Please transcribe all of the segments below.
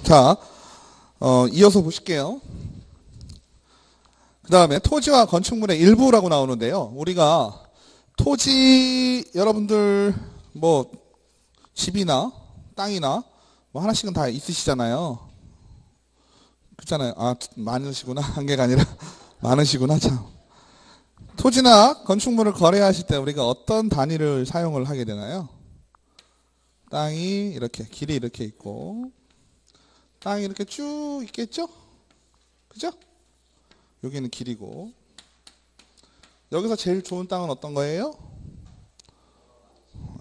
자, 이어서 보실게요. 그 다음에 토지와 건축물의 일부라고 나오는데요. 우리가 토지, 여러분들 뭐 집이나 땅이나 뭐 하나씩은 다 있으시잖아요. 그렇잖아요. 아, 많으시구나. 한 개가 아니라 많으시구나. 참. 토지나 건축물을 거래하실 때 우리가 어떤 단위를 사용을 하게 되나요? 땅이 이렇게 길이 이렇게 있고 땅이 이렇게 쭉 있겠죠? 그죠? 여기는 길이고 여기서 제일 좋은 땅은 어떤 거예요?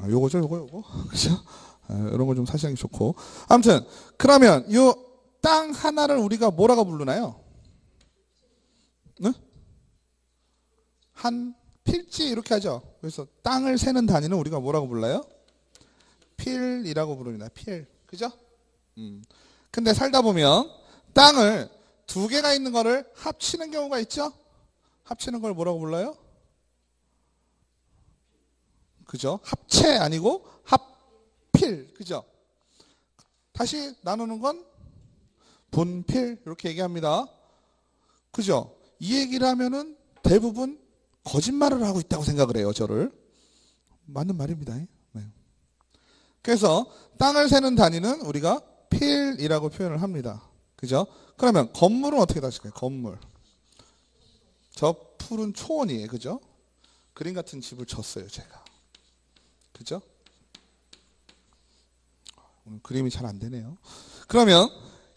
요거죠, 요거. 그죠? 이런 거 좀 사시는 게 좋고. 아무튼 그러면 요 땅 하나를 우리가 뭐라고 부르나요? 네? 한 필지 이렇게 하죠. 그래서 땅을 세는 단위는 우리가 뭐라고 불러요? 필이라고 부릅니다. 필. 그죠? 근데 살다 보면 땅을 두 개가 있는 거를 합치는 경우가 있죠? 합치는 걸 뭐라고 불러요? 그죠? 합체 아니고 합필. 그죠? 다시 나누는 건 분필. 이렇게 얘기합니다. 그죠? 이 얘기를 하면은 대부분 거짓말을 하고 있다고 생각을 해요. 저를. 맞는 말입니다. 네. 그래서 땅을 세는 단위는 우리가 필이라고 표현을 합니다. 그죠? 그러면 건물은 어떻게 다실까요? 건물. 저 풀은 초원이에요. 그죠? 그림 같은 집을 졌어요. 제가. 그죠? 오늘 그림이 잘 안 되네요. 그러면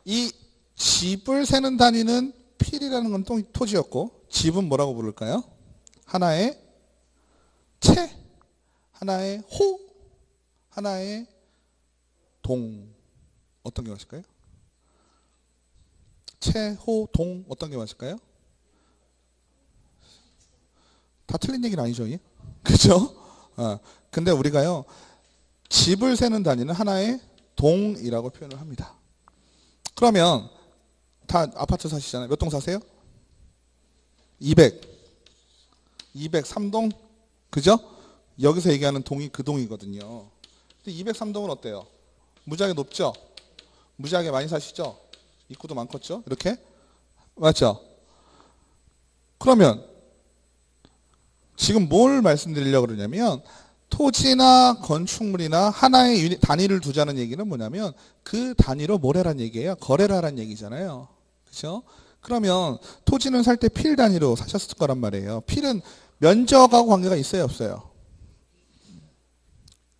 이 집을 세는 단위는 필이라는 건 토지였고 집은 뭐라고 부를까요? 하나의 채, 하나의 호, 하나의 동. 어떤 게 맞을까요? 채, 호, 동 어떤 게 맞을까요? 다 틀린 얘기는 아니죠. 그죠? 근데 우리가요 집을 세는 단위는 하나의 동이라고 표현을 합니다. 그러면 다 아파트 사시잖아요. 몇 동 사세요? 203동? 그죠? 여기서 얘기하는 동이 그 동이거든요. 근데 203동은 어때요? 무지하게 높죠? 무지하게 많이 사시죠? 입구도 많겠죠? 이렇게? 맞죠? 그러면 지금 뭘 말씀드리려고 그러냐면 토지나 건축물이나 하나의 단위를 두자는 얘기는 뭐냐면 그 단위로 뭘 하란 얘기예요? 거래를 하란 얘기잖아요. 그렇죠? 그러면 토지는 살 때 필 단위로 사셨을 거란 말이에요. 필은 면적하고 관계가 있어요, 없어요?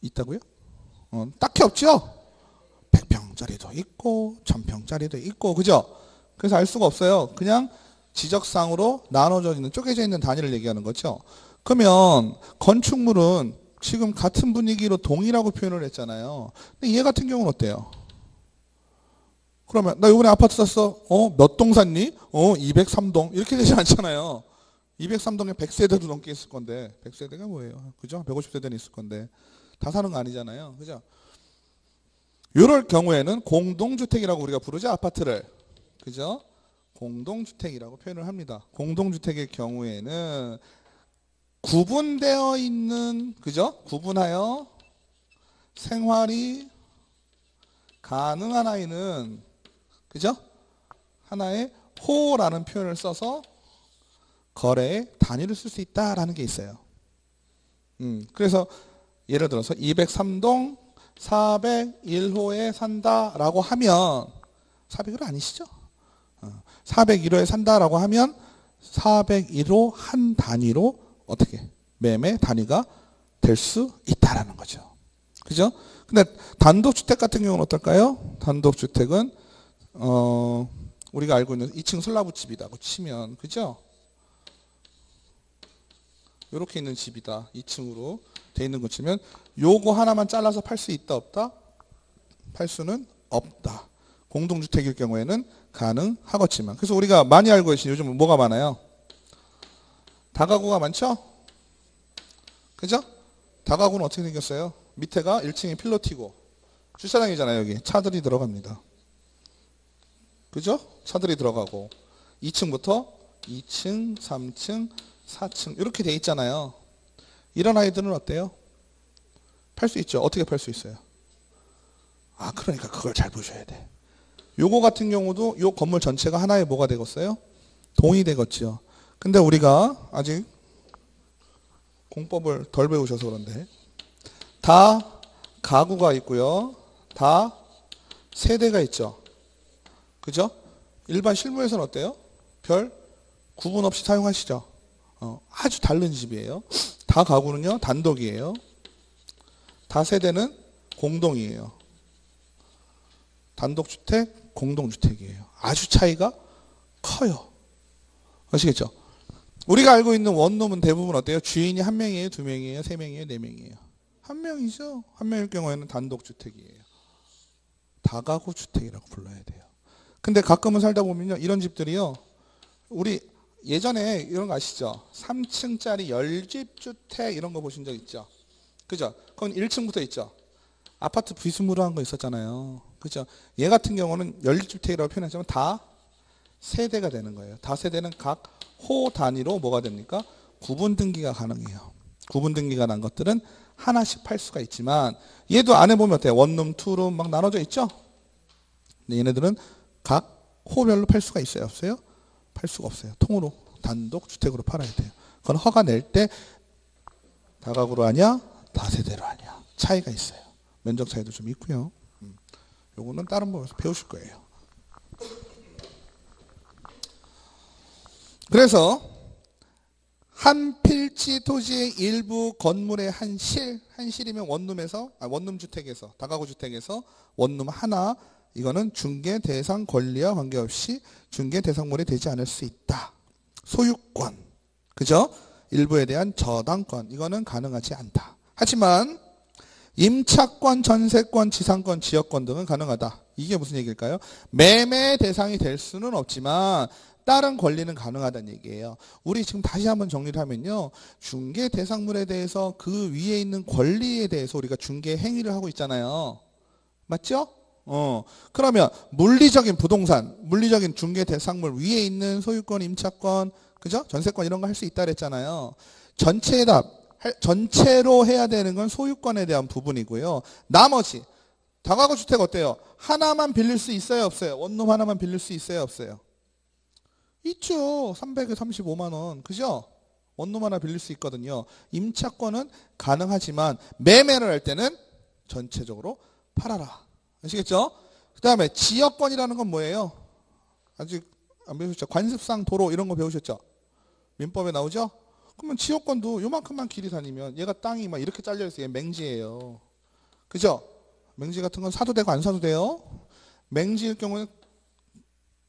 있다고요? 딱히 없죠? 100평짜리도 있고 1000평짜리도 있고 그죠? 그래서 알 수가 없어요. 그냥 지적상으로 나눠져 있는 쪼개져 있는 단위를 얘기하는 거죠. 그러면 건축물은 지금 같은 분위기로 동이라고 표현을 했잖아요. 근데 얘 같은 경우는 어때요? 그러면 나 이번에 아파트 샀어. 몇 동 샀니? 203동. 이렇게 되지 않잖아요. 203동에 100세대도 넘게 있을 건데 100세대가 뭐예요? 그죠? 150세대는 있을 건데 다 사는 거 아니잖아요. 그죠? 이럴 경우에는 공동주택이라고 우리가 부르죠. 아파트를. 그죠? 공동주택이라고 표현을 합니다. 공동주택의 경우에는 구분되어 있는, 그죠? 구분하여 생활이 가능한 아이는, 그죠? 하나의 호라는 표현을 써서 거래의 단위를 쓸 수 있다라는 게 있어요. 그래서 예를 들어서 203동 401호에 산다라고 하면 401호 아니시죠? 401호에 산다라고 하면 401호 한 단위로 어떻게 매매 단위가 될 수 있다라는 거죠. 그죠? 근데 단독주택 같은 경우는 어떨까요? 단독주택은 우리가 알고 있는 2층 슬라브집이라고 치면 그죠? 이렇게 있는 집이다. 2층으로 돼 있는 거 치면 요거 하나만 잘라서 팔 수 있다 없다? 팔 수는 없다. 공동주택일 경우에는 가능하겠지만 그래서 우리가 많이 알고 계신 요즘 뭐가 많아요? 다가구가 많죠? 그죠? 다가구는 어떻게 생겼어요? 밑에가 1층에 필로 튀고 주차장이잖아요. 여기 차들이 들어갑니다. 그죠? 차들이 들어가고 2층부터 2층, 3층, 4층 이렇게 돼 있잖아요. 이런 아이들은 어때요? 팔 수 있죠. 어떻게 팔 수 있어요? 그러니까 그걸 잘 보셔야 돼. 요거 같은 경우도 요 건물 전체가 하나의 뭐가 되겠어요? 동이 되겠죠. 근데 우리가 아직 공법을 덜 배우셔서 그런데 다 가구가 있고요. 다 세대가 있죠. 그죠? 일반 실무에서는 어때요? 별 구분 없이 사용하시죠. 아주 다른 집이에요. 다 가구는요 단독이에요. 다 세대는 공동이에요. 단독주택, 공동주택이에요. 아주 차이가 커요. 아시겠죠? 우리가 알고 있는 원룸은 대부분 어때요? 주인이 한 명이에요? 두 명이에요? 세 명이에요? 네 명이에요? 한 명이죠. 한 명일 경우에는 단독주택이에요. 다가구 주택이라고 불러야 돼요. 근데 가끔은 살다 보면요. 이런 집들이요. 우리 예전에 이런 거 아시죠? 3층짜리 열집주택 이런 거 보신 적 있죠? 그죠? 그건 1층부터 있죠? 아파트 비스무리한 거 있었잖아요. 그죠? 얘 같은 경우는 열집주택이라고 표현하지만 다 세대가 되는 거예요. 다 세대는 각 호 단위로 뭐가 됩니까? 구분 등기가 가능해요. 구분 등기가 난 것들은 하나씩 팔 수가 있지만 얘도 안에 보면 어때요? 원룸, 투룸 막 나눠져 있죠? 근데 얘네들은 각 호별로 팔 수가 있어요? 없어요? 팔 수가 없어요. 통으로 단독 주택으로 팔아야 돼요. 그건 허가 낼 때 다가구로 하냐? 다세대로 하냐? 차이가 있어요. 면적 차이도 좀 있고요. 요거는 다른 부분에서 배우실 거예요. 그래서 한 필지 토지의 일부 건물의 한 실이면 원룸 주택에서 다가구 주택에서 원룸 하나 이거는 중개 대상 권리와 관계없이 중개 대상물이 되지 않을 수 있다. 소유권, 그죠? 일부에 대한 저당권 이거는 가능하지 않다. 하지만 임차권, 전세권, 지상권, 지역권 등은 가능하다. 이게 무슨 얘기일까요? 매매 대상이 될 수는 없지만 다른 권리는 가능하다는 얘기예요. 우리 지금 다시 한번 정리를 하면요. 중개 대상물에 대해서 그 위에 있는 권리에 대해서 우리가 중개 행위를 하고 있잖아요. 맞죠? 그러면 물리적인 부동산, 물리적인 중개 대상물 위에 있는 소유권, 임차권, 그죠? 전세권 이런 거 할 수 있다 그랬잖아요. 전체로 해야 되는 건 소유권에 대한 부분이고요. 나머지 다가구 주택 어때요? 하나만 빌릴 수 있어요, 없어요? 원룸 하나만 빌릴 수 있어요, 없어요? 있죠. 335만 원. 그죠? 원룸 하나 빌릴 수 있거든요. 임차권은 가능하지만 매매를 할 때는 전체적으로 팔아라. 아시겠죠? 그 다음에 지역권이라는 건 뭐예요? 아직 안 배우셨죠? 관습상 도로 이런 거 배우셨죠? 민법에 나오죠? 그러면 지역권도 요만큼만 길이 다니면 얘가 땅이 막 이렇게 잘려있어요. 얘 맹지예요. 그죠? 맹지 같은 건 사도 되고 안 사도 돼요. 맹지일 경우는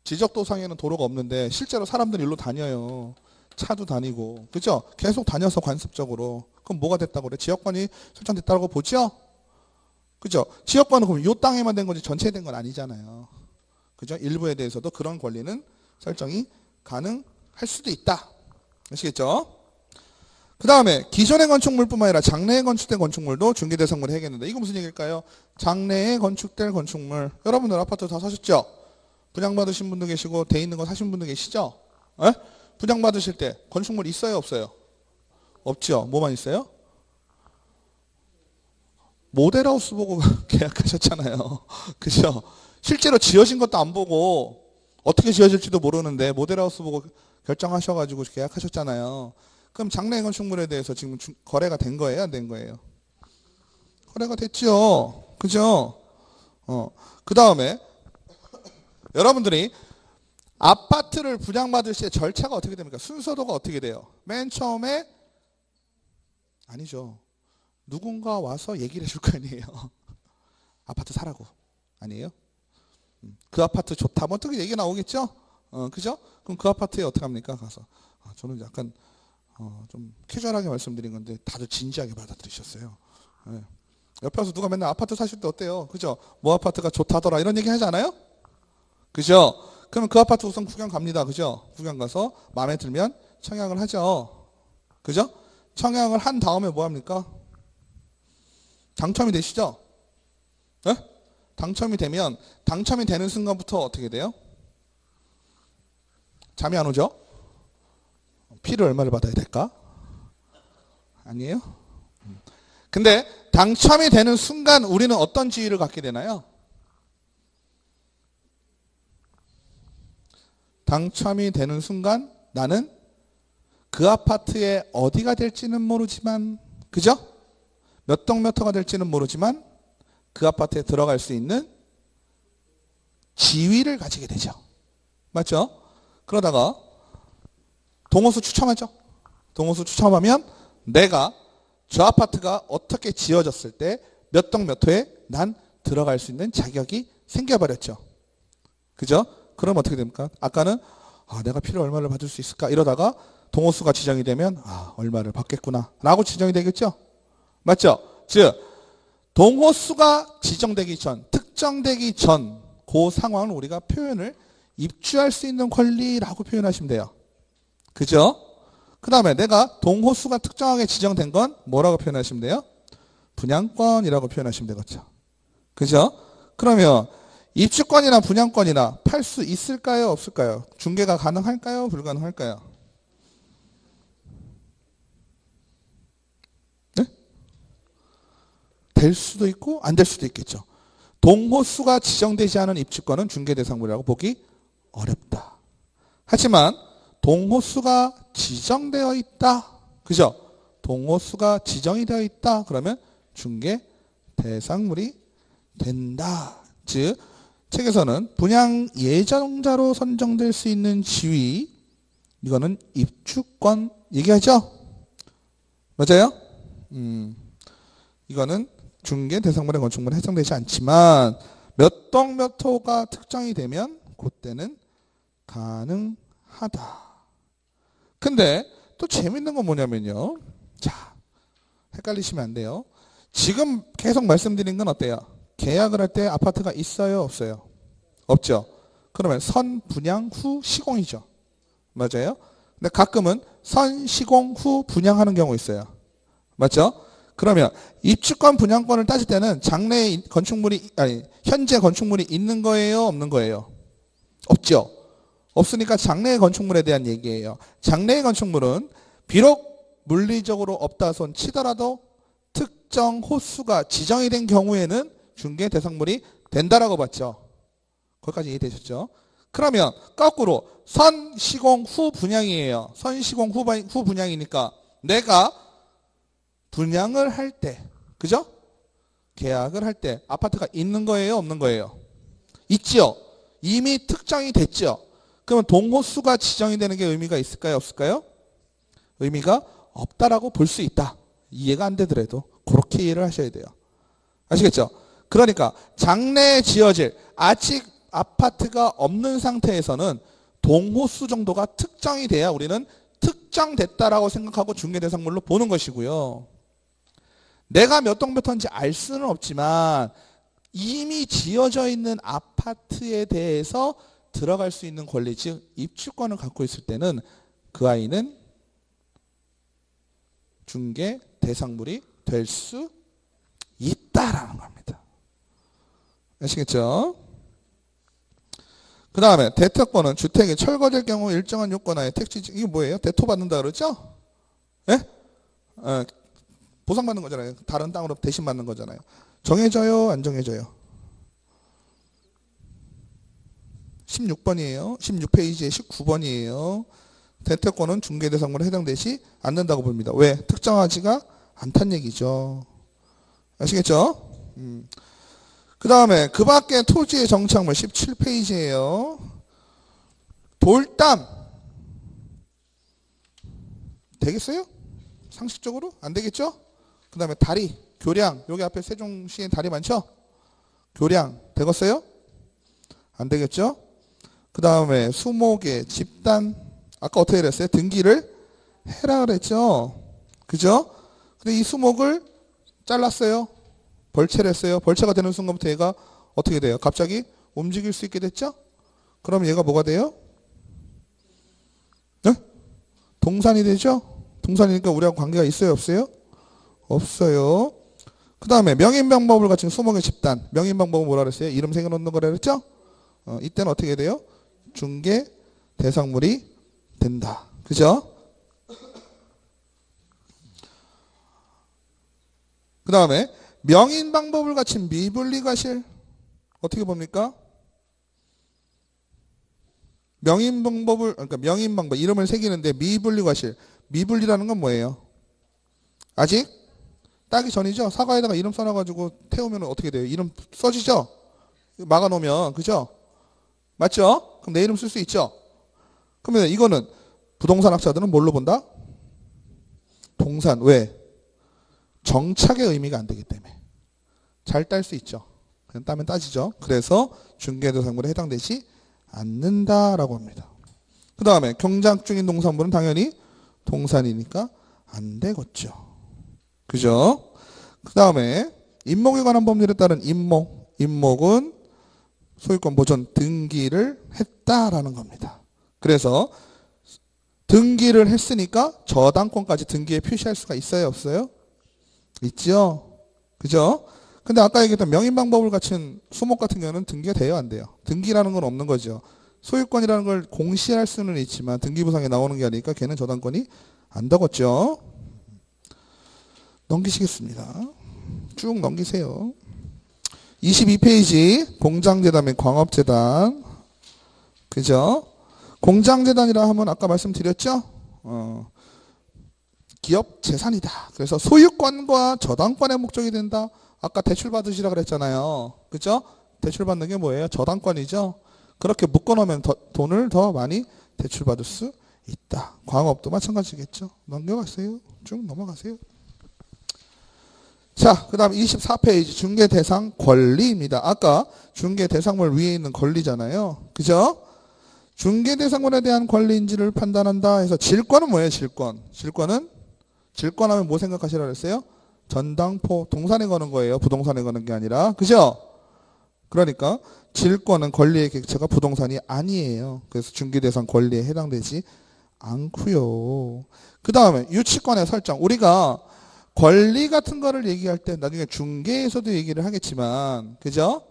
지적도상에는 도로가 없는데 실제로 사람들이 일로 다녀요. 차도 다니고. 그죠? 계속 다녀서 관습적으로. 그럼 뭐가 됐다고 그래? 지역권이 설정됐다고 보죠? 그죠? 지역권은 그럼 요 땅에만 된 거지 전체에 된 건 아니잖아요. 그죠? 일부에 대해서도 그런 권리는 설정이 가능할 수도 있다. 아시겠죠? 그 다음에 기존의 건축물뿐만 아니라 장래에 건축된 건축물도 중개대상물에 해야겠는데 이거 무슨 얘기일까요? 장래에 건축될 건축물. 여러분들 아파트 다 사셨죠? 분양받으신 분도 계시고 돼 있는 거 사신 분도 계시죠? 에? 분양받으실 때 건축물 있어요? 없어요? 없죠? 뭐만 있어요? 모델하우스 보고 계약하셨잖아요. 그죠? 실제로 지어진 것도 안 보고 어떻게 지어질지도 모르는데 모델하우스 보고 결정하셔가지고 계약하셨잖아요. 그럼 장래 건축물에 대해서 지금 거래가 된 거예요? 안 된 거예요? 거래가 됐죠. 그죠? 그 다음에 여러분들이 아파트를 분양받을 때 절차가 어떻게 됩니까? 순서도가 어떻게 돼요? 맨 처음에 아니죠. 누군가 와서 얘기를 해줄 거 아니에요. 아파트 사라고. 아니에요? 그 아파트 좋다. 뭐 어떻게 얘기 나오겠죠? 그죠? 그럼 그 아파트에 어떻게 합니까? 가서. 저는 약간 좀 캐주얼하게 말씀드린 건데 다들 진지하게 받아들이셨어요. 네. 옆에 와서 누가 맨날 아파트 사실 때 어때요? 그죠? 뭐 아파트가 좋다더라 이런 얘기 하지 않아요? 그죠? 그러면 그 아파트 우선 구경 갑니다. 그죠? 구경 가서 마음에 들면 청약을 하죠. 그죠? 청약을 한 다음에 뭐 합니까? 당첨이 되시죠? 네? 당첨이 되는 순간부터 어떻게 돼요? 잠이 안 오죠? 피를 얼마를 받아야 될까? 아니에요? 근데 당첨이 되는 순간 우리는 어떤 지위를 갖게 되나요? 당첨이 되는 순간 나는 그 아파트의 어디가 될지는 모르지만, 그죠? 몇 동 몇 호가 될지는 모르지만 그 아파트에 들어갈 수 있는 지위를 가지게 되죠. 맞죠? 그러다가 동호수 추첨하죠. 동호수 추첨하면 내가 저 아파트가 어떻게 지어졌을 때 몇 동 몇 호에 난 들어갈 수 있는 자격이 생겨버렸죠. 그죠? 그럼 어떻게 됩니까? 아까는 내가 필요 얼마를 받을 수 있을까? 이러다가 동호수가 지정이 되면 얼마를 받겠구나 라고 지정이 되겠죠. 맞죠? 즉 동호수가 지정되기 전, 특정되기 전 그 상황을 우리가 표현을 입주할 수 있는 권리라고 표현하시면 돼요. 그죠? 그 다음에 내가 동호수가 특정하게 지정된 건 뭐라고 표현하시면 돼요? 분양권이라고 표현하시면 되겠죠. 그죠? 그러면 입주권이나 분양권이나 팔 수 있을까요? 없을까요? 중개가 가능할까요? 불가능할까요? 네? 될 수도 있고 안 될 수도 있겠죠. 동호수가 지정되지 않은 입주권은 중개대상물이라고 보기 어렵다. 하지만 동호수가 지정되어 있다. 그죠? 동호수가 지정이 되어 있다. 그러면 중개대상물이 된다. 즉 책에서는 분양 예정자로 선정될 수 있는 지위, 이거는 입주권 얘기하죠? 맞아요? 이거는 중개대상물의 건축물에 해당되지 않지만 몇 동 몇 호가 특정이 되면 그때는 가능하다. 근데 또 재밌는 건 뭐냐면요. 자, 헷갈리시면 안 돼요. 지금 계속 말씀드린 건 어때요? 계약을 할 때 아파트가 있어요? 없어요? 없죠. 그러면 선 분양 후 시공이죠. 맞아요? 근데 가끔은 선 시공 후 분양하는 경우 있어요. 맞죠? 그러면 입주권 분양권을 따질 때는 장래에 건축물이 현재 건축물이 있는 거예요? 없는 거예요? 없죠. 없으니까 장래의 건축물에 대한 얘기예요. 장래의 건축물은 비록 물리적으로 없다 손 치더라도 특정 호수가 지정이 된 경우에는 중개 대상물이 된다라고 봤죠. 거기까지 이해되셨죠? 그러면 거꾸로 선 시공 후 분양이에요. 선 시공 후 분양이니까 내가 분양을 할 때, 그죠? 계약을 할 때 아파트가 있는 거예요? 없는 거예요? 있죠. 이미 특정이 됐죠. 그러면 동호수가 지정이 되는 게 의미가 있을까요? 없을까요? 의미가 없다라고 볼 수 있다. 이해가 안 되더라도 그렇게 이해를 하셔야 돼요. 아시겠죠? 그러니까 장래에 지어질 아직 아파트가 없는 상태에서는 동호수 정도가 특정이 돼야 우리는 특정됐다라고 생각하고 중개대상물로 보는 것이고요. 내가 몇 동 몇 호인지 알 수는 없지만 이미 지어져 있는 아파트에 대해서 들어갈 수 있는 권리, 즉 입주권을 갖고 있을 때는 그 아이는 중개 대상물이 될 수 있다라는 겁니다. 아시겠죠? 그 다음에 대토권은 주택이 철거될 경우 일정한 요건하에 택지, 이게 뭐예요? 대토 받는다 그러죠? 예? 보상받는 거잖아요. 다른 땅으로 대신 받는 거잖아요. 정해져요? 안 정해져요? 16번이에요. 16페이지에 19번이에요. 대토권은 중개대상물에 해당되지 않는다고 봅니다. 왜? 특정하지가 않다는 얘기죠. 아시겠죠? 그 다음에 그 밖에 토지의 정착물 17페이지예요. 돌담 되겠어요? 상식적으로? 안 되겠죠? 그 다음에 다리, 교량, 여기 앞에 세종시에 다리 많죠? 교량 되겠어요? 안 되겠죠? 그 다음에 수목의 집단, 아까 어떻게 그랬어요? 등기를 해라 그랬죠? 그죠? 근데 이 수목을 잘랐어요. 벌채를 했어요. 벌채가 되는 순간부터 얘가 어떻게 돼요? 갑자기 움직일 수 있게 됐죠? 그럼 얘가 뭐가 돼요? 네? 동산이 되죠? 동산이니까 우리하고 관계가 있어요? 없어요? 없어요. 그 다음에 명인방법을 갖춘 수목의 집단. 명인방법은 뭐라 그랬어요? 이름 새겨놓는 거라 그랬죠? 이때는 어떻게 돼요? 중개 대상물이 된다. 그죠? 그 다음에 명인방법을 갖춘 미분리과실 어떻게 봅니까? 명인 방법을, 그러니까 명인 방법, 이름을 새기는데 미분리 과실. 미분리라는 건 뭐예요? 아직 따기 전이죠? 사과에다가 이름 써놔가지고 태우면 어떻게 돼요? 이름 써지죠? 막아놓으면, 그죠? 맞죠? 그럼 내 이름 쓸 수 있죠? 그러면 이거는 부동산 학자들은 뭘로 본다? 동산. 왜? 정착의 의미가 안 되기 때문에. 잘 딸 수 있죠. 그냥 따면 따지죠. 그래서 중개대상물에 해당되지 않는다라고 합니다. 그 다음에 경작 중인 농산물은 당연히 동산이니까 안 되겠죠. 그죠? 그 다음에 임목에 관한 법률에 따른 임목. 임목은 소유권 보존 등기를 했다라는 겁니다. 그래서 등기를 했으니까 저당권까지 등기에 표시할 수가 있어요, 없어요? 있죠. 그죠? 근데 아까 얘기했던 명인방법을 갖춘 수목 같은 경우는 등기가 돼요, 안 돼요? 등기라는 건 없는 거죠. 소유권이라는 걸 공시할 수는 있지만 등기부상에 나오는 게 아니니까 걔는 저당권이 안 되겠죠. 넘기시겠습니다. 쭉 넘기세요. 22페이지 공장재단 및 광업재단. 그죠? 공장재단이라 하면 아까 말씀드렸죠? 기업 재산이다. 그래서 소유권과 저당권의 목적이 된다. 아까 대출 받으시라 그랬잖아요. 그죠? 대출 받는 게 뭐예요? 저당권이죠. 그렇게 묶어놓으면 돈을 더 많이 대출 받을 수 있다. 광업도 마찬가지겠죠. 넘겨가세요. 쭉 넘어가세요. 자, 그 다음 24페이지 중개대상 권리입니다. 아까 중개대상물 위에 있는 권리잖아요. 그죠? 중개대상물에 대한 권리인지를 판단한다 해서 질권은 뭐예요? 질권하면 뭐 생각하시라 그랬어요? 전당포, 동산에 거는 거예요. 부동산에 거는 게 아니라. 그죠? 그러니까 질권은 권리의 객체가 부동산이 아니에요. 그래서 중개대상 권리에 해당되지 않고요. 그 다음에 유치권의 설정. 우리가 권리 같은 거를 얘기할 때 나중에 중개에서도 얘기를 하겠지만, 그죠?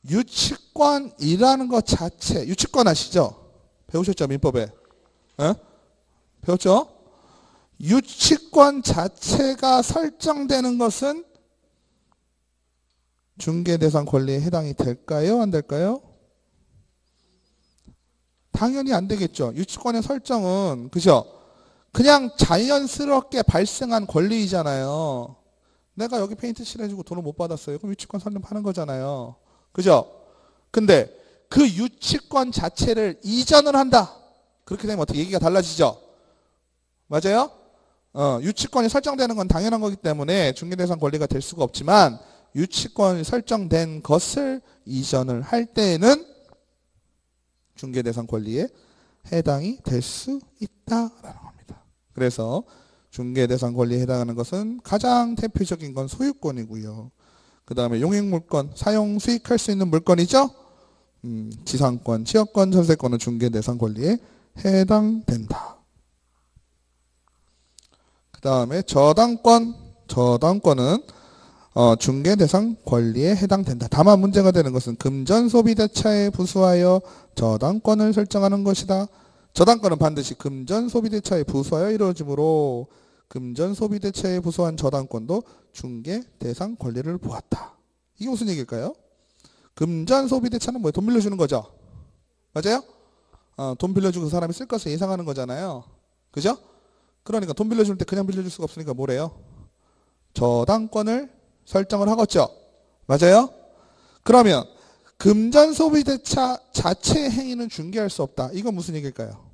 유치권이라는 것 자체, 유치권 아시죠? 배우셨죠? 민법에. 에? 배웠죠? 유치권 자체가 설정되는 것은 중개대상 권리에 해당이 될까요? 안 될까요? 당연히 안 되겠죠. 유치권의 설정은, 그죠? 그냥 자연스럽게 발생한 권리이잖아요. 내가 여기 페인트 칠해주고 돈을 못 받았어요. 그럼 유치권 설립하는 거잖아요. 그죠? 근데 그 유치권 자체를 이전을 한다. 그렇게 되면 어떻게 얘기가 달라지죠? 맞아요? 유치권이 설정되는 건 당연한 거기 때문에 중개대상 권리가 될 수가 없지만 유치권이 설정된 것을 이전을 할 때에는 중개대상 권리에 해당이 될 수 있다라는 겁니다. 그래서 중개대상 권리에 해당하는 것은 가장 대표적인 건 소유권이고요. 그 다음에 용익물권, 사용, 수익할 수 있는 물건이죠. 지상권, 취역권, 전세권은 중개대상 권리에 해당된다. 그 다음에 저당권은 중개대상 권리에 해당된다. 다만 문제가 되는 것은 금전소비대차에 부수하여 저당권을 설정하는 것이다. 저당권은 반드시 금전소비대차에 부수하여 이루어지므로 금전소비대차에 부수한 저당권도 중개대상 권리를 보았다. 이게 무슨 얘기일까요? 금전소비대차는 뭐예요? 돈 빌려주는 거죠. 맞아요? 돈 빌려주고 그 사람이 쓸 것을 예상하는 거잖아요. 그죠? 그러니까 돈 빌려줄 때 그냥 빌려줄 수가 없으니까 뭐래요? 저당권을 설정을 하겠죠. 맞아요? 그러면 금전소비대차 자체의 행위는 중개할 수 없다. 이건 무슨 얘기일까요?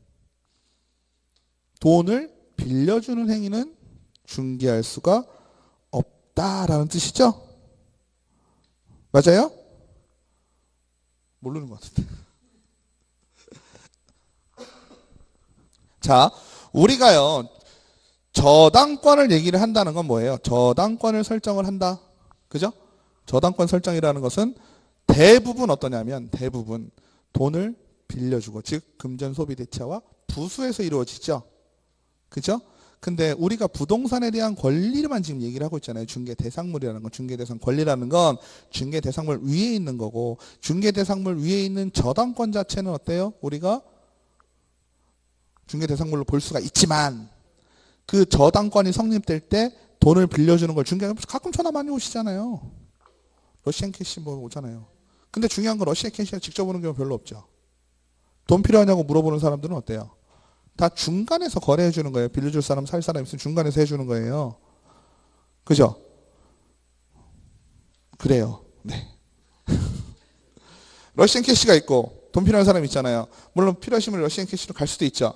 돈을 빌려주는 행위는 중개할 수가 없다라는 뜻이죠. 맞아요? 모르는 것 같은데. 자, 우리가요 저당권을 얘기를 한다는 건 뭐예요? 저당권을 설정을 한다. 그죠? 저당권 설정이라는 것은 대부분 어떠냐면 대부분 돈을 빌려주고 즉 금전소비대차와 부수해서 이루어지죠. 그죠? 근데 우리가 부동산에 대한 권리만 지금 얘기를 하고 있잖아요. 중개대상물이라는 건, 중개대상 권리라는 건 중개대상물 위에 있는 거고 중개대상물 위에 있는 저당권 자체는 어때요? 우리가 중개대상물로 볼 수가 있지만 그 저당권이 성립될 때 돈을 빌려주는 걸 중개하면 가끔 전화 많이 오시잖아요. 러시안 캐시 뭐 오잖아요. 근데 중요한 건 러시안 캐시가 직접 오는 경우 별로 없죠. 돈 필요하냐고 물어보는 사람들은 어때요? 다 중간에서 거래해 주는 거예요. 빌려줄 사람, 살 사람 있으면 중간에서 해주는 거예요. 그죠? 그래요. 네. 러시안 캐시가 있고 돈 필요한 사람 있잖아요. 물론 필요하시면 러시안 캐시로 갈 수도 있죠.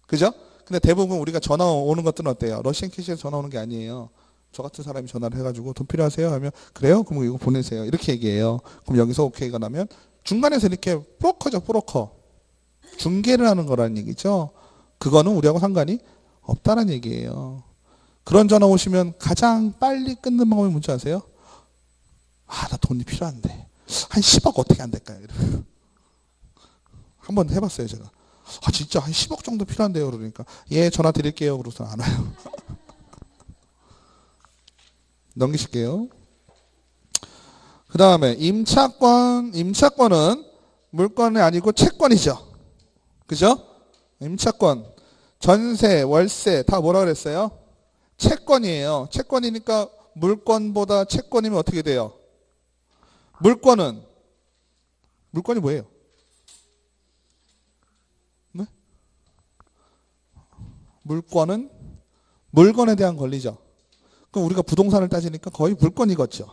그죠? 근데 대부분 우리가 전화 오는 것들은 어때요? 러시안 캐시에서 전화 오는 게 아니에요. 저 같은 사람이 전화를 해가지고 돈 필요하세요? 하면 그래요? 그럼 이거 보내세요. 이렇게 얘기해요. 그럼 여기서 오케이가 나면 중간에서 이렇게 브로커죠. 브로커. 중개를 하는 거라는 얘기죠. 그거는 우리하고 상관이 없다는 얘기예요. 그런 전화 오시면 가장 빨리 끊는 방법이 뭔지 아세요? 아, 나 돈이 필요한데 한 10억 어떻게 안 될까요? 한번 해봤어요 제가. 아 진짜 한 10억 정도 필요한데요. 그러니까 예 전화 드릴게요. 그러고서 안 와요. 넘기실게요. 그 다음에 임차권. 임차권은 물건이 아니고 채권이죠. 그죠? 임차권. 전세, 월세 다 뭐라 그랬어요? 채권이에요. 채권이니까 물건보다 채권이면 어떻게 돼요? 물건이 뭐예요? 네? 물건은 물건에 대한 권리죠. 그럼 우리가 부동산을 따지니까 거의 물건이겠죠.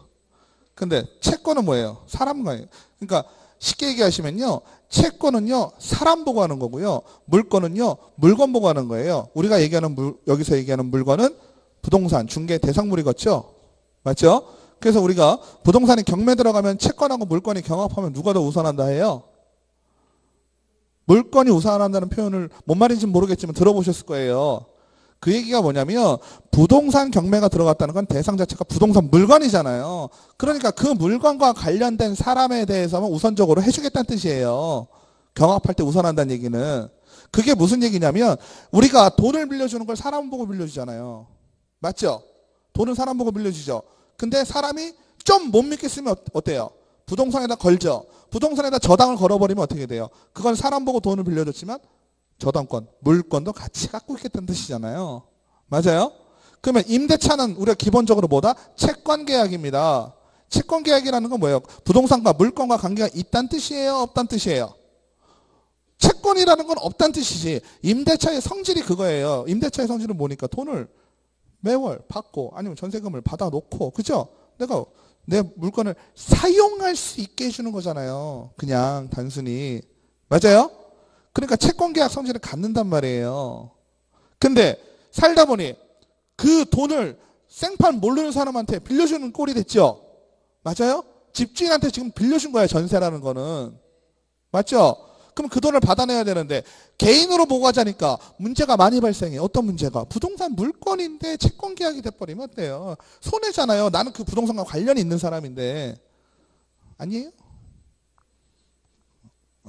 근데 채권은 뭐예요? 사람과예요. 그러니까 쉽게 얘기하시면요. 채권은요. 사람 보고 하는 거고요. 물건은요. 물건 보고 하는 거예요. 우리가 얘기하는 여기서 얘기하는 물건은 부동산, 중개, 대상물이겠죠. 맞죠? 그래서 우리가 부동산에 경매 들어가면 채권하고 물건이 경합하면 누가 더 우선한다 해요? 물건이 우선한다는 표현을 뭔 말인지 모르겠지만 들어보셨을 거예요. 그 얘기가 뭐냐면 부동산 경매가 들어갔다는 건 대상 자체가 부동산 물건이잖아요. 그러니까 그 물건과 관련된 사람에 대해서만 우선적으로 해주겠다는 뜻이에요. 경합할 때 우선한다는 얘기는. 그게 무슨 얘기냐면 우리가 돈을 빌려주는 걸 사람 보고 빌려주잖아요. 맞죠? 돈은 사람 보고 빌려주죠. 근데 사람이 좀 못 믿겠으면 어때요? 부동산에다 걸죠. 부동산에다 저당을 걸어버리면 어떻게 돼요? 그건 사람 보고 돈을 빌려줬지만 저당권, 물건도 같이 갖고 있겠다는 뜻이잖아요. 맞아요? 그러면 임대차는 우리가 기본적으로 뭐다? 채권 계약입니다. 채권 계약이라는 건 뭐예요? 부동산과 물건과 관계가 있다는 뜻이에요? 없다는 뜻이에요? 채권이라는 건 없다는 뜻이지. 임대차의 성질이 그거예요. 임대차의 성질은 뭐니까 돈을 매월 받고 아니면 전세금을 받아놓고 그죠? 내가 내 물건을 사용할 수 있게 해주는 거잖아요. 그냥 단순히. 맞아요? 그러니까 채권계약 성질을 갖는단 말이에요. 근데 살다 보니 그 돈을 생판 모르는 사람한테 빌려주는 꼴이 됐죠. 맞아요? 집주인한테 지금 빌려준 거예요. 전세라는 거는. 맞죠? 그럼 그 돈을 받아내야 되는데 개인으로 보고 하자니까 문제가 많이 발생해요. 어떤 문제가? 부동산 물건인데 채권계약이 돼버리면 어때요? 손해잖아요. 나는 그 부동산과 관련이 있는 사람인데. 아니에요?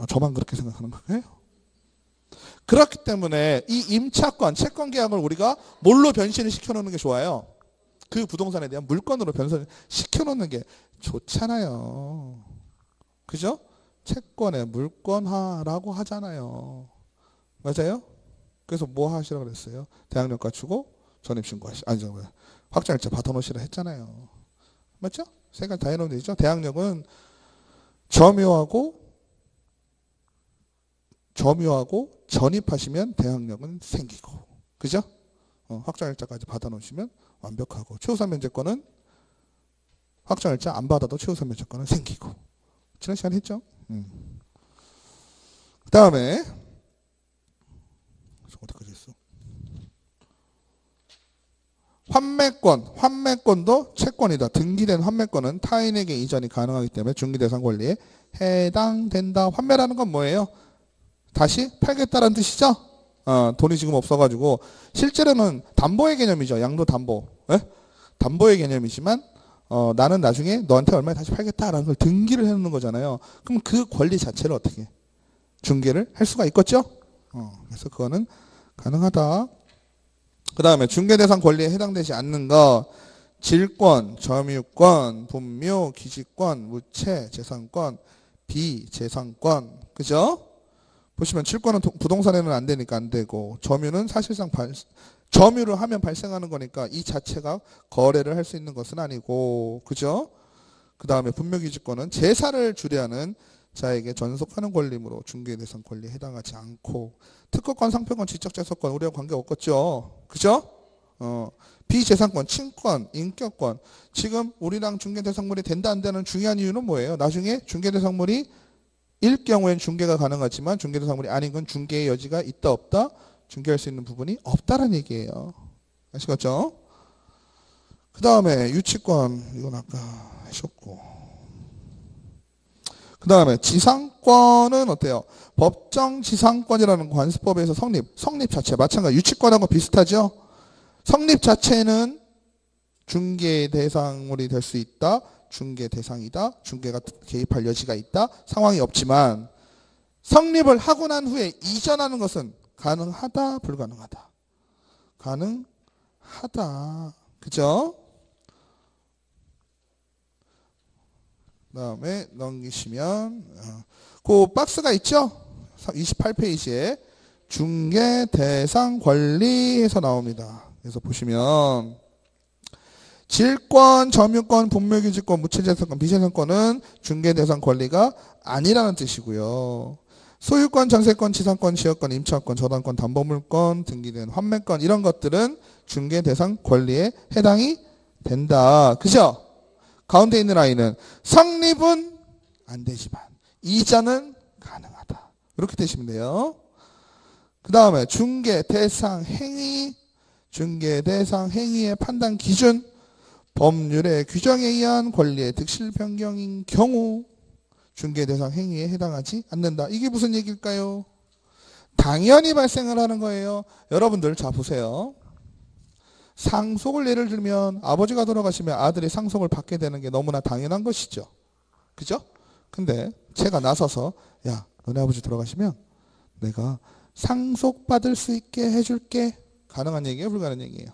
저만 그렇게 생각하는 거예요? 그렇기 때문에 이 임차권, 채권계약을 우리가 뭘로 변신을 시켜놓는 게 좋아요? 그 부동산에 대한 물건으로 변신을 시켜놓는 게 좋잖아요. 그죠? 채권의 물건화라고 하잖아요. 맞아요? 그래서 뭐 하시라고 그랬어요? 대학력 갖추고 전입신고하시, 확정일자 받아놓으시라 했잖아요. 맞죠? 세 가지 다 해놓으면 되죠? 대학력은 점유하고 전입하시면 대학력은 생기고, 그죠? 확정일자까지 받아놓으시면 완벽하고, 최우선 면제권은 확정일자 안 받아도 최우선 면제권은 생기고. 지난 시간에 했죠? 그 다음에 어디까지 했어? 환매권도 채권이다. 등기된 환매권은 타인에게 이전이 가능하기 때문에 중개대상 권리에 해당된다. 환매라는 건 뭐예요? 다시 팔겠다라는 뜻이죠? 돈이 지금 없어가지고 실제로는 담보의 개념이죠. 양도 담보. 예? 담보의 개념이지만 나는 나중에 너한테 얼마에 다시 팔겠다라는 걸 등기를 해놓는 거잖아요. 그럼 그 권리 자체를 어떻게 중개를 할 수가 있겠죠? 그래서 그거는 가능하다. 그 다음에 중개대상 권리에 해당되지 않는 거 질권, 점유권, 분묘, 기지권, 무채, 재산권, 비재산권. 그죠? 보시면 질권은 부동산에는 안 되니까 안 되고 점유는 사실상 점유를 하면 발생하는 거니까 이 자체가 거래를 할 수 있는 것은 아니고 그죠? 그 다음에 분묘기지권은 제사를 주례하는 자에게 전속하는 권리이므로 중개대상 권리에 해당하지 않고 특허권, 상표권, 지적재산권 우리와 관계없겠죠. 그죠? 비재산권, 친권, 인격권 지금 우리랑 중개대상물이 된다 안 되는 중요한 이유는 뭐예요? 나중에 중개대상물이 일 경우엔 중개가 가능하지만 중개대상물이 아닌 건 중개의 여지가 있다 없다? 중개할 수 있는 부분이 없다라는 얘기예요. 아시겠죠? 그 다음에 유치권 이건 아까 하셨고 그 다음에 지상권은 어때요? 법정 지상권이라는 관습법에서 성립 자체 마찬가지 유치권하고 비슷하죠? 성립 자체는 중개 대상물이 될 수 있다. 중개 대상이다. 중개가 개입할 여지가 있다. 상황이 없지만 성립을 하고 난 후에 이전하는 것은 가능하다. 불가능하다. 가능하다. 그죠? 그 다음에 넘기시면 그 박스가 있죠? 28페이지에 중개 대상 권리에서 나옵니다. 그래서 보시면 질권, 점유권, 분묘규칙권, 무채재산권, 비재산권은 중개 대상 권리가 아니라는 뜻이고요. 소유권, 전세권, 지상권, 지역권, 임차권, 저당권, 담보물권, 등기된 환매권 이런 것들은 중개 대상 권리에 해당이 된다. 그죠? 가운데 있는 라인은 성립은 안 되지만 이전은 가능하다. 이렇게 되시면 돼요. 그 다음에 중개 대상 행위, 중개 대상 행위의 판단 기준, 법률의 규정에 의한 권리의 득실 변경인 경우 중개 대상 행위에 해당하지 않는다. 이게 무슨 얘기일까요? 당연히 발생을 하는 거예요. 여러분들 자 보세요. 상속을 예를 들면 아버지가 돌아가시면 아들이 상속을 받게 되는 게 너무나 당연한 것이죠. 그죠? 근데 제가 나서서 야 너네 아버지 돌아가시면 내가 상속받을 수 있게 해줄게. 가능한 얘기예요? 불가능한 얘기예요?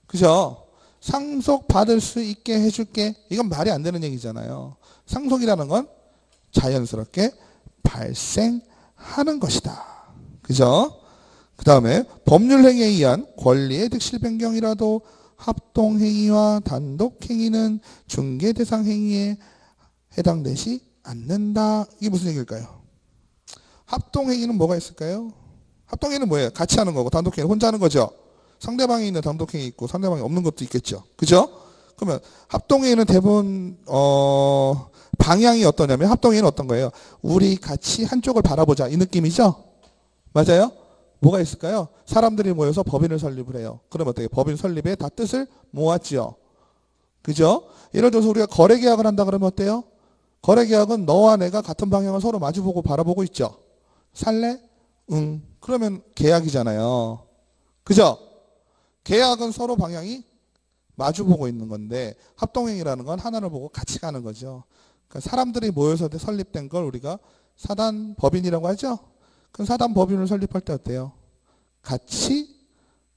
그죠? 상속받을 수 있게 해줄게. 이건 말이 안 되는 얘기잖아요. 상속이라는 건 자연스럽게 발생하는 것이다. 그죠? 그 다음에 법률행위에 의한 권리의 득실 변경이라도 합동행위와 단독행위는 중개대상행위에 해당되지 않는다. 이게 무슨 얘기일까요? 합동행위는 뭐가 있을까요? 합동행위는 뭐예요? 같이 하는 거고 단독행위는 혼자 하는 거죠. 상대방이 있는 단독행위 있고 상대방이 없는 것도 있겠죠. 그죠? 그러면 합동행위는 대부분 방향이 어떠냐면 합동행위는 어떤 거예요? 우리 같이 한쪽을 바라보자 이 느낌이죠? 맞아요? 뭐가 있을까요? 사람들이 모여서 법인을 설립을 해요. 그러면 어떻게? 법인 설립에 다 뜻을 모았지요. 그죠? 예를 들어서 우리가 거래계약을 한다 그러면 어때요? 거래계약은 너와 내가 같은 방향을 서로 마주보고 바라보고 있죠. 살래? 응. 그러면 계약이잖아요. 그죠? 계약은 서로 방향이 마주보고 있는 건데 합동행위라는 건 하나를 보고 같이 가는 거죠. 그러니까 사람들이 모여서 설립된 걸 우리가 사단법인이라고 하죠. 그럼 사단법인을 설립할 때 어때요? 같이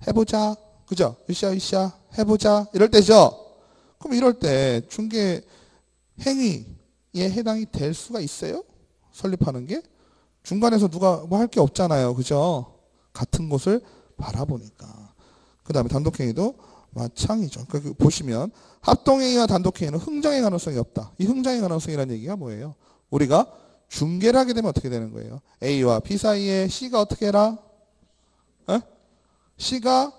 해보자. 그죠? 으쌰으쌰 해보자. 이럴 때죠. 그럼 이럴 때 중개 행위에 해당이 될 수가 있어요? 설립하는 게? 중간에서 누가 뭐 할 게 없잖아요. 그죠? 같은 곳을 바라보니까. 그 다음에 단독행위도 마찬가지죠. 그러니까 보시면 합동행위와 단독행위는 흥정의 가능성이 없다. 이 흥정의 가능성이라는 얘기가 뭐예요? 우리가 중개를 하게 되면 어떻게 되는 거예요? A와 B 사이에 C가 어떻게 해라? C가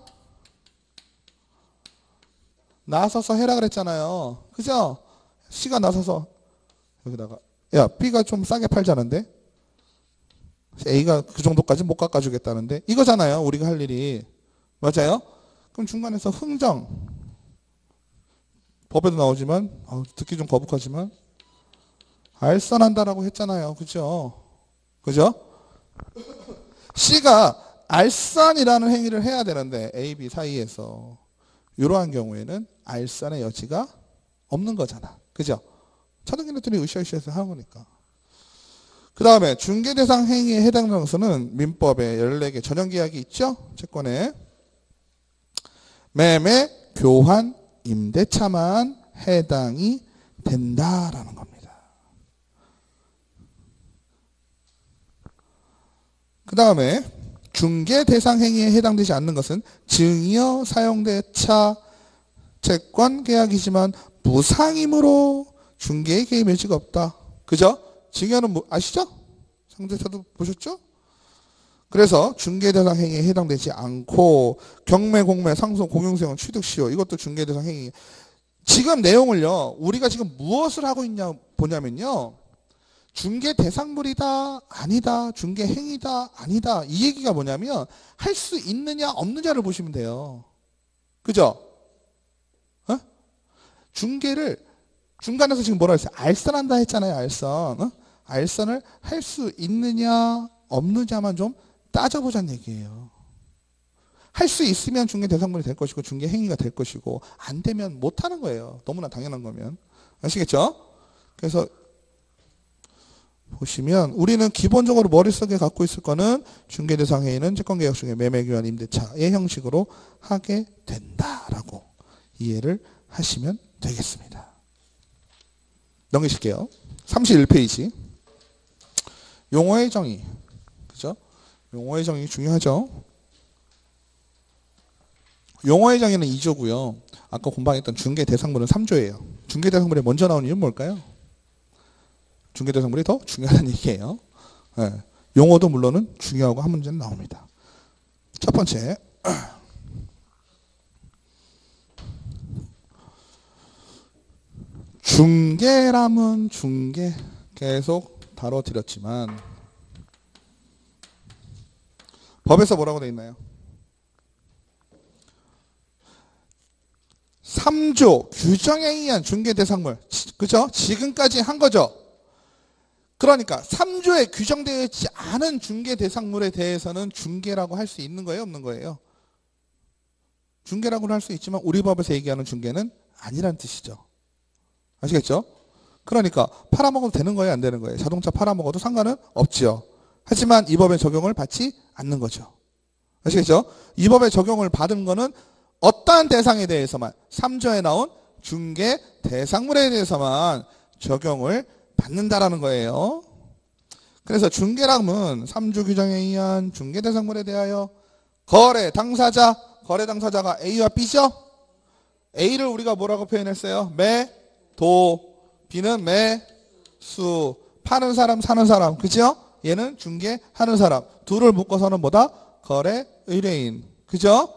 나서서 해라 그랬잖아요. 그죠? C가 나서서 여기다가 야 B가 좀 싸게 팔자는데 A가 그 정도까지 못 깎아주겠다는데 이거잖아요. 우리가 할 일이. 맞아요? 그럼 중간에서 흥정 법에도 나오지만 듣기 좀 거북하지만 알선한다라고 했잖아요. 그죠? 그죠? C가 알선이라는 행위를 해야 되는데 A, B 사이에서 이러한 경우에는 알선의 여지가 없는 거잖아. 그죠? 차등기네들이 으쌰으쌰해서 하는 거니까. 그 다음에 중개대상 행위에 해당하는 것은 민법에 14개 전형계약이 있죠? 채권에. 매매, 교환, 임대차만 해당이 된다라는 겁니다. 그 다음에 중개 대상 행위에 해당되지 않는 것은 증여 사용대차 채권 계약이지만 무상이므로 중개에 개입 여지가 없다. 그죠? 증여는 뭐 아시죠? 상대사도 보셨죠? 그래서 중개대상 행위에 해당되지 않고 경매, 공매, 상속, 공용수용, 취득, 시효 이것도 중개대상 행위. 지금 내용을요. 우리가 지금 무엇을 하고 있냐 보냐면요. 중개 대상물이다 아니다. 중개 행위다 아니다. 이 얘기가 뭐냐면 할 수 있느냐 없느냐를 보시면 돼요. 그죠? 어? 중개를 중간에서 지금 뭐라 했어요? 알선한다 했잖아요. 알선. 어? 알선을 할 수 있느냐 없느냐만 좀 따져보자는 얘기예요. 할 수 있으면 중개 대상물이 될 것이고 중개 행위가 될 것이고 안 되면 못하는 거예요. 너무나 당연한 거면. 아시겠죠? 그래서 보시면 우리는 기본적으로 머릿속에 갖고 있을 거는 중개 대상 행위는 채권계약 중에 매매, 교환, 임대차의 형식으로 하게 된다라고 이해를 하시면 되겠습니다. 넘기실게요. 31페이지. 용어의 정의. 그죠? 용어의 정의 중요하죠? 용어의 정의는 2조고요. 아까 공부했던 중개 대상물은 3조예요. 중개 대상물이 먼저 나온 이유는 뭘까요? 중개 대상물이 더 중요하다는 얘기예요. 네. 용어도 물론은 중요하고 한 문제는 나옵니다. 첫 번째. 중개람은 중개 계속 다뤄드렸지만 법에서 뭐라고 되어 있나요? 3조 규정에 의한 중개대상물. 그죠? 지금까지 한 거죠. 그러니까 3조에 규정되어 있지 않은 중개대상물에 대해서는 중개라고 할 수 있는 거예요? 없는 거예요? 중개라고는 할 수 있지만 우리 법에서 얘기하는 중개는 아니란 뜻이죠. 아시겠죠? 그러니까 팔아먹어도 되는 거예요? 안 되는 거예요? 자동차 팔아먹어도 상관은 없죠. 하지만 이 법의 적용을 받지 않는 거죠. 아시겠죠? 이 법의 적용을 받은 거는 어떠한 대상에 대해서만 3조에 나온 중개 대상물에 대해서만 적용을 받는다라는 거예요. 그래서 중개람은 3조 규정에 의한 중개 대상물에 대하여 거래 당사자가 A와 B죠? A를 우리가 뭐라고 표현했어요? 매도, B는 매수, 파는 사람, 사는 사람, 그죠? 얘는 중개하는 사람. 둘을 묶어서는 뭐다? 거래 의뢰인, 그죠?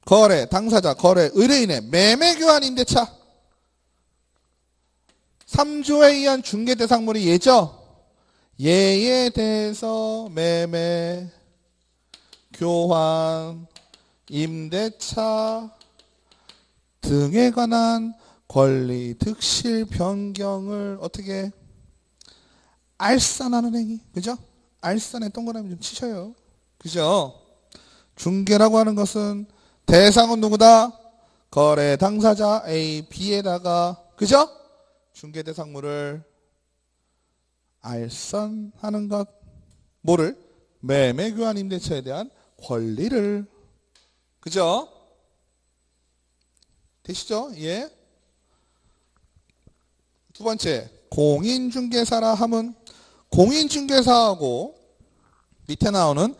거래 당사자, 거래 의뢰인의 매매, 교환, 임대차. 3조에 의한 중개 대상물이 얘죠? 얘에 대해서 매매, 교환, 임대차 등에 관한 권리, 득실, 변경을 어떻게 알선하는 행위. 그죠? 알선에 동그라미 좀 치셔요. 그죠? 중개라고 하는 것은 대상은 누구다? 거래 당사자 A, B에다가 그죠? 중개 대상물을 알선하는 것. 뭐를? 매매, 교환, 임대차에 대한 권리를. 그죠? 되시죠? 예. 두 번째, 공인중개사라 함은 공인중개사하고 밑에 나오는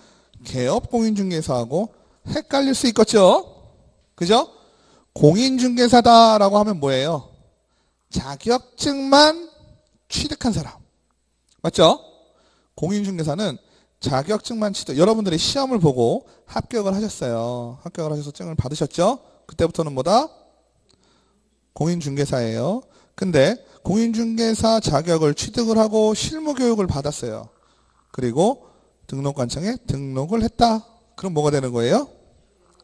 개업공인중개사하고 헷갈릴 수 있겠죠? 그죠? 공인중개사다라고 하면 뭐예요? 자격증만 취득한 사람. 맞죠? 공인중개사는 자격증만 취득. 여러분들이 시험을 보고 합격을 하셨어요. 합격을 하셔서 증을 받으셨죠? 그때부터는 뭐다? 공인중개사예요. 근데 공인중개사 자격을 취득을 하고 실무교육을 받았어요. 그리고 등록관청에 등록을 했다. 그럼 뭐가 되는 거예요?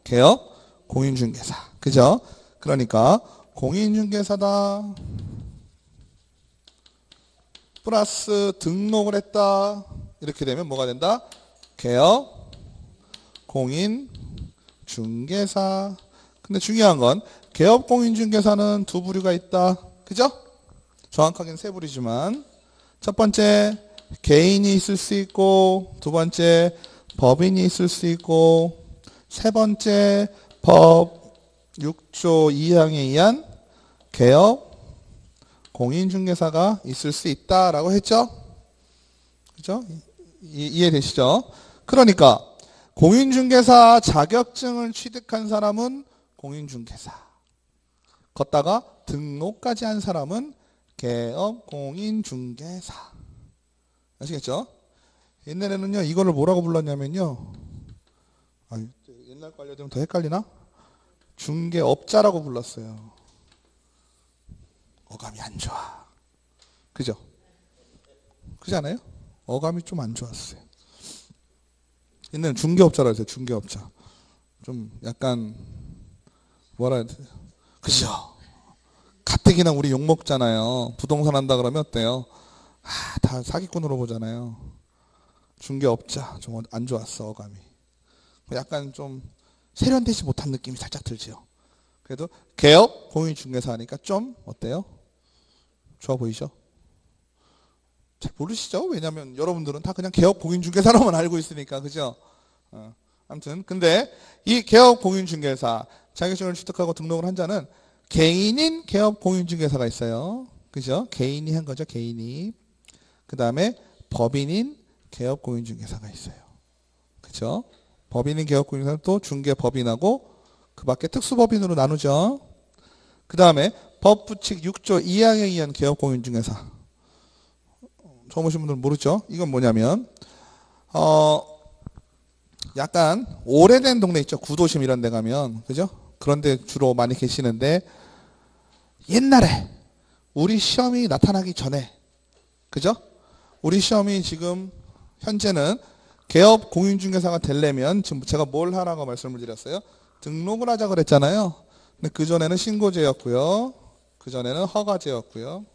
개업 공인중개사. 그죠? 그러니까 공인중개사다 플러스 등록을 했다. 이렇게 되면 뭐가 된다? 개업 공인중개사. 근데 중요한 건 개업 공인중개사는 두 부류가 있다. 그죠? 정확하게는 세 부류지만 첫 번째 개인이 있을 수 있고, 두 번째 법인이 있을 수 있고, 세 번째 법 6조 2항에 의한 개업 공인중개사가 있을 수 있다라고 했죠? 그죠? 이해되시죠? 그러니까 공인중개사 자격증을 취득한 사람은 공인중개사. 걷다가 등록까지 한 사람은 개업공인중개사. 아시겠죠? 옛날에는요, 이거를 뭐라고 불렀냐면요. 옛날 거 알려드리면 더 헷갈리나? 중개업자라고 불렀어요. 어감이 안 좋아. 그죠? 그렇지 않아요? 어감이 좀 안 좋았어요. 옛날에는 중개업자라고 했어요. 중개업자. 좀 약간 뭐라 해야 돼? 그죠? 가뜩이나 우리 욕먹잖아요. 부동산 한다 그러면 어때요? 다 사기꾼으로 보잖아요. 중개업자 좀 안 좋았어, 어감이. 약간 좀 세련되지 못한 느낌이 살짝 들죠. 그래도 개업 공인중개사 하니까 좀 어때요? 좋아 보이죠? 잘 모르시죠? 왜냐면 여러분들은 다 그냥 개업 공인중개사로만 알고 있으니까, 그죠? 아무튼 근데 이 개업 공인중개사 자격증을 취득하고 등록을 한 자는 개인인 개업 공인중개사가 있어요. 그죠? 개인이 한 거죠, 개인이. 그 다음에 법인인 개업 공인중개사가 있어요. 그죠? 법인인 개업 공인중개사는 또 중개법인하고 그 밖에 특수법인으로 나누죠. 그 다음에 법부칙 6조 2항에 의한 개업 공인중개사. 처음 오신 분들은 모르죠? 이건 뭐냐면 약간 오래된 동네 있죠. 구도심 이런 데 가면, 그죠? 그런 데 주로 많이 계시는데, 옛날에 우리 시험이 나타나기 전에, 그죠? 우리 시험이 지금 현재는 개업 공인중개사가 되려면 지금 제가 뭘 하라고 말씀을 드렸어요? 등록을 하자 그랬잖아요. 근데 그전에는 신고제였고요. 그전에는 허가제였고요.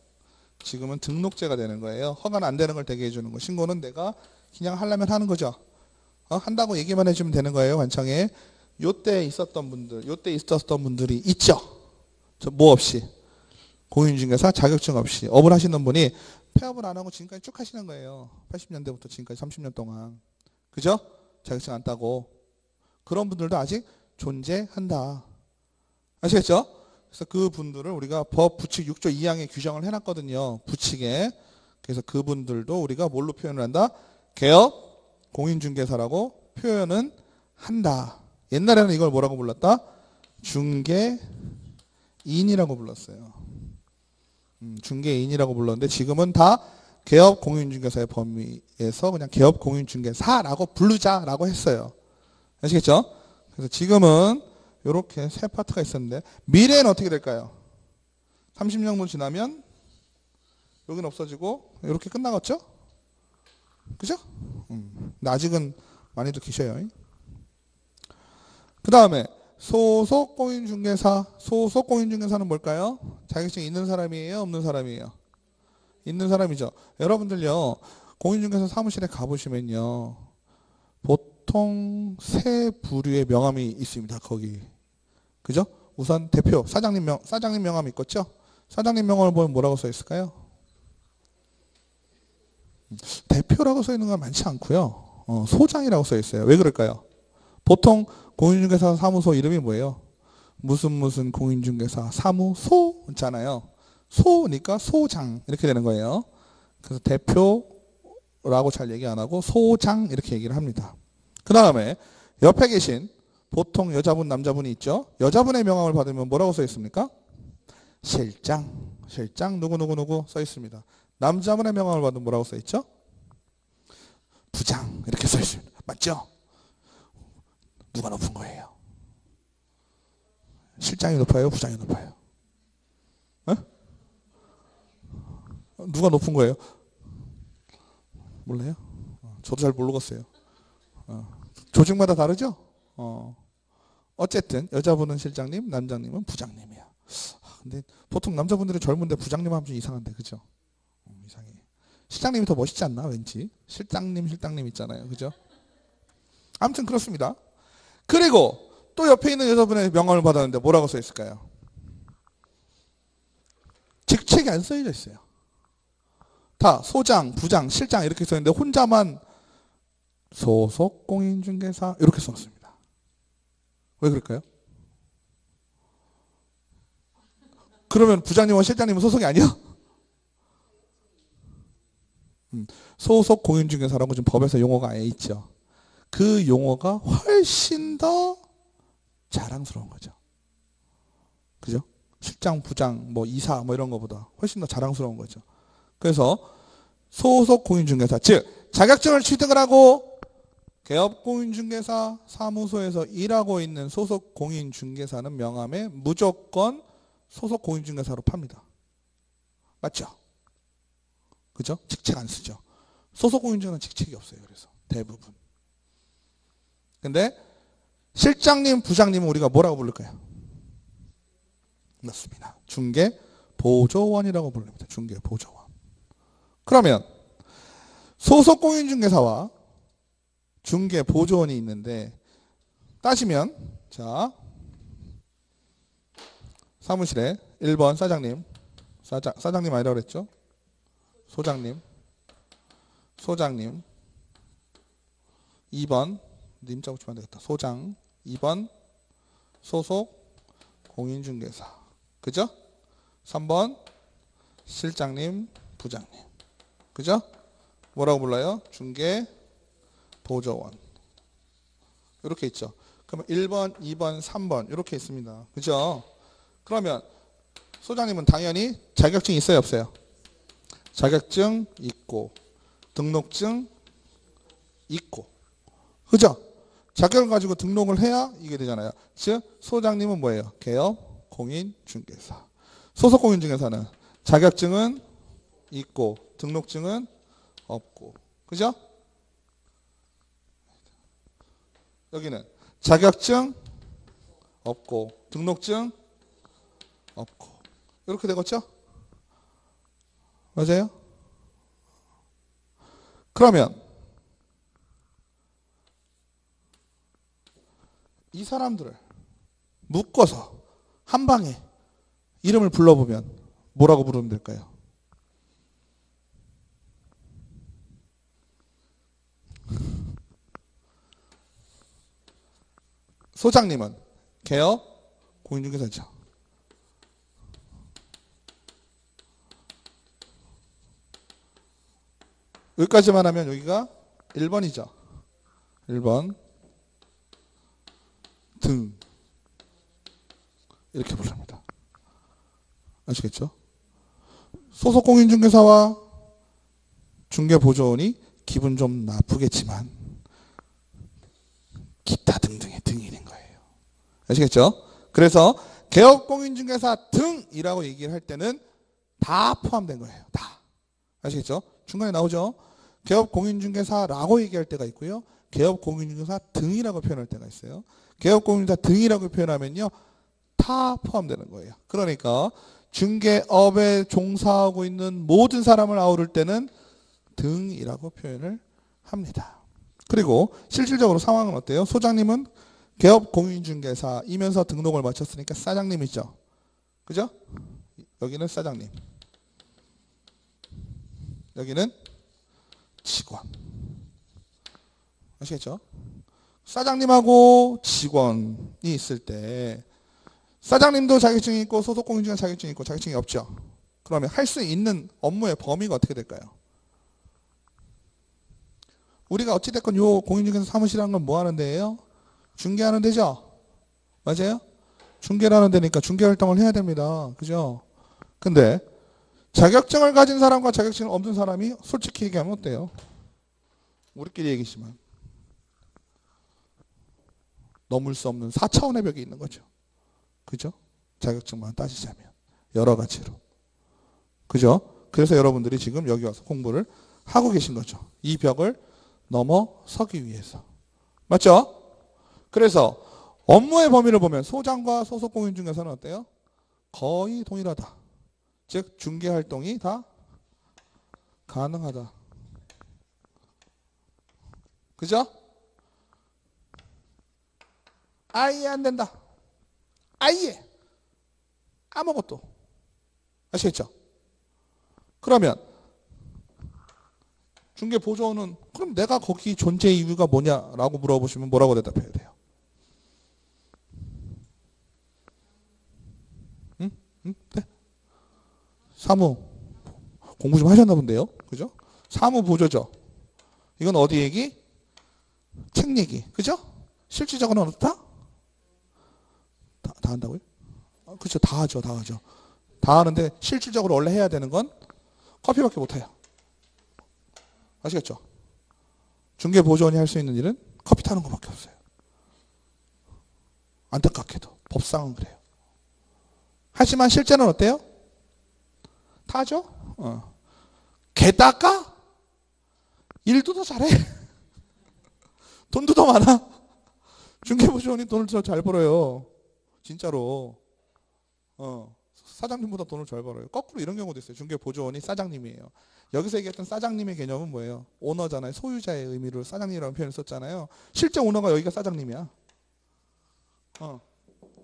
지금은 등록제가 되는 거예요. 허가는 안 되는 걸 되게 해주는 거. 신고는 내가 그냥 하려면 하는 거죠. 한다고 얘기만 해주면 되는 거예요. 관청에. 요때 있었던 분들, 요때 있었던 분들이 있죠. 뭐 없이. 공인중개사 자격증 없이. 업을 하시는 분이 폐업을 안 하고 지금까지 쭉 하시는 거예요. 80년대부터 지금까지 30년 동안. 그죠? 자격증 안 따고. 그런 분들도 아직 존재한다. 아시겠죠? 그래서 그 분들을 우리가 법 부칙 6조 2항에 규정을 해놨거든요. 부칙에. 그래서 그분들도 우리가 뭘로 표현을 한다? 개업 공인중개사라고 표현은 한다. 옛날에는 이걸 뭐라고 불렀다? 중개인이라고 불렀어요. 중개인이라고 불렀는데 지금은 다 개업 공인중개사의 범위에서 그냥 개업 공인중개사라고 부르자라고 했어요. 아시겠죠? 그래서 지금은 이렇게 세 파트가 있었는데 미래는 어떻게 될까요? 30년 정도 지나면 여기는 없어지고 이렇게 끝나겠죠? 그죠? 근데 아직은 많이들 계셔요. 그 다음에 소속공인중개사. 소속공인중개사는 뭘까요? 자격증이 있는 사람이에요? 없는 사람이에요? 있는 사람이죠. 여러분들요, 공인중개사 사무실에 가보시면요, 보통 세 부류의 명함이 있습니다. 거기. 그죠? 우선 대표, 사장님 명함이 있겠죠? 사장님 명함을 보면 뭐라고 써 있을까요? 대표라고 써 있는 건 많지 않고요. 소장이라고 써 있어요. 왜 그럴까요? 보통 공인중개사 사무소 이름이 뭐예요? 무슨 공인중개사 사무소잖아요. 소니까 소장 이렇게 되는 거예요. 그래서 대표라고 잘 얘기 안 하고 소장 이렇게 얘기를 합니다. 그 다음에 옆에 계신 보통 여자분 남자분이 있죠. 여자분의 명함을 받으면 뭐라고 써 있습니까? 실장 누구 써 있습니다. 남자분의 명함을 받으면 뭐라고 써 있죠? 부장 이렇게 써 있습니다. 맞죠? 누가 높은 거예요? 실장이 높아요? 부장이 높아요? 누가 높은 거예요? 몰라요? 저도 잘 모르겠어요. 조직마다 다르죠? 어쨌든 여자분은 실장님, 남장님은 부장님이야. 근데 보통 남자분들이 젊은데 부장님 하면 좀 이상한데, 그죠? 이상해. 실장님이 더 멋있지 않나? 왠지 실장님 있잖아요, 그죠? 아무튼 그렇습니다. 그리고 또 옆에 있는 여자분의 명함을 받았는데 뭐라고 써 있을까요? 직책이 안 써져 있어요. 다 소장, 부장, 실장 이렇게 써 있는데 혼자만 소속 공인중개사 이렇게 써놨습니다. 왜 그럴까요? 그러면 부장님과 실장님은 소속이 아니야? 소속 공인중개사라고 지금 법에서 용어가 아예 있죠. 그 용어가 훨씬 더 자랑스러운 거죠. 그죠? 실장, 부장, 뭐 이사 뭐 이런 거보다 훨씬 더 자랑스러운 거죠. 그래서 소속 공인중개사, 즉 자격증을 취득을 하고 개업공인중개사 사무소에서 일하고 있는 소속 공인중개사는 명함에 무조건 소속 공인중개사로 팝니다. 맞죠? 그죠? 직책 안 쓰죠. 소속 공인중개사는 직책이 없어요. 그래서 대부분. 근데 실장님, 부장님은 우리가 뭐라고 부를까요? 맞습니다. 중개보조원이라고 부릅니다. 중개보조원. 그러면 소속 공인중개사와 중개보조원이 있는데 따지면 자 사무실에 1번 사장님 아니라고 그랬죠? 소장님 2번 님 자고 치면 안 되겠다. 소장 2번 소속 공인중개사 그죠? 3번 실장님 부장님 그죠? 뭐라고 불러요? 중개보조원 이렇게 있죠. 그러면 1번, 2번, 3번 이렇게 있습니다. 그죠? 그러면 소장님은 당연히 자격증 있어요? 없어요? 자격증 있고 등록증 있고 그죠? 자격을 가지고 등록을 해야 이게 되잖아요. 즉 소장님은 뭐예요? 개업 공인중개사. 소속 공인중개사는 자격증은 있고 등록증은 없고 그죠? 여기는 자격증 없고 등록증 없고 이렇게 되겠죠? 맞아요? 그러면 이 사람들을 묶어서 한 방에 이름을 불러보면 뭐라고 부르면 될까요? 소장님은 개업 공인중개사죠. 여기까지만 하면 여기가 1번이죠. 1번 등 이렇게 부릅니다. 아시겠죠? 소속 공인중개사와 중개보조원이 기분 좀 나쁘겠지만 기타 등등의 등이 된 거예요. 아시겠죠? 그래서 개업공인중개사 등이라고 얘기를 할 때는 다 포함된 거예요. 다. 아시겠죠? 중간에 나오죠? 개업공인중개사라고 얘기할 때가 있고요. 개업공인중개사 등이라고 표현할 때가 있어요. 개업공인중개사 등이라고 표현하면요. 다 포함되는 거예요. 그러니까 중개업에 종사하고 있는 모든 사람을 아우를 때는 등이라고 표현을 합니다. 그리고 실질적으로 상황은 어때요? 소장님은 개업공인중개사이면서 등록을 마쳤으니까 사장님이죠. 그죠? 여기는 사장님. 여기는 직원. 아시겠죠? 사장님하고 직원이 있을 때 사장님도 자격증이 있고 소속공인중개사 자격증이 있고 자격증이 없죠. 그러면 할 수 있는 업무의 범위가 어떻게 될까요? 우리가 어찌됐건 요 공인중개사 사무실이라는 건 뭐 하는 데예요? 중개하는 데죠? 맞아요? 중개를 하는 데니까 중개활동을 해야 됩니다. 그죠? 근데 자격증을 가진 사람과 자격증을 없는 사람이 솔직히 얘기하면 어때요? 우리끼리 얘기지만 넘을 수 없는 4차원의 벽이 있는 거죠. 그죠? 자격증만 따지자면 여러 가지로. 그죠? 그래서 여러분들이 지금 여기 와서 공부를 하고 계신 거죠. 이 벽을 넘어서기 위해서. 맞죠? 그래서 업무의 범위를 보면 소장과 소속공인중개사는 어때요? 거의 동일하다. 즉 중개활동이 다 가능하다. 그죠? 아예 안 된다. 아예 아무것도. 아시겠죠? 그러면 중개보조원은 그럼 내가 거기 존재 이유가 뭐냐라고 물어보시면 뭐라고 대답해야 돼요? 응? 응? 네? 사무 공부 좀 하셨나 본데요. 그죠? 사무보조죠. 이건 어디 얘기? 책 얘기. 그죠? 실질적으로는 어떻다? 다 한다고요? 그렇죠. 다 하죠. 다 하죠. 다 하는데 실질적으로 원래 해야 되는 건 커피밖에 못 해요. 아시겠죠? 중개보조원이 할 수 있는 일은 커피 타는 것밖에 없어요. 안타깝게도 법상은 그래요. 하지만 실제는 어때요? 타죠? 게다가 일도 더 잘해. 돈도 더 많아. 중개보조원이 돈을 더 잘 벌어요. 진짜로. 사장님보다 돈을 잘 벌어요. 거꾸로 이런 경우도 있어요. 중개보조원이 사장님이에요. 여기서 얘기했던 사장님의 개념은 뭐예요? 오너잖아요. 소유자의 의미로 사장님이라는 표현을 썼잖아요. 실제 오너가 여기가 사장님이야.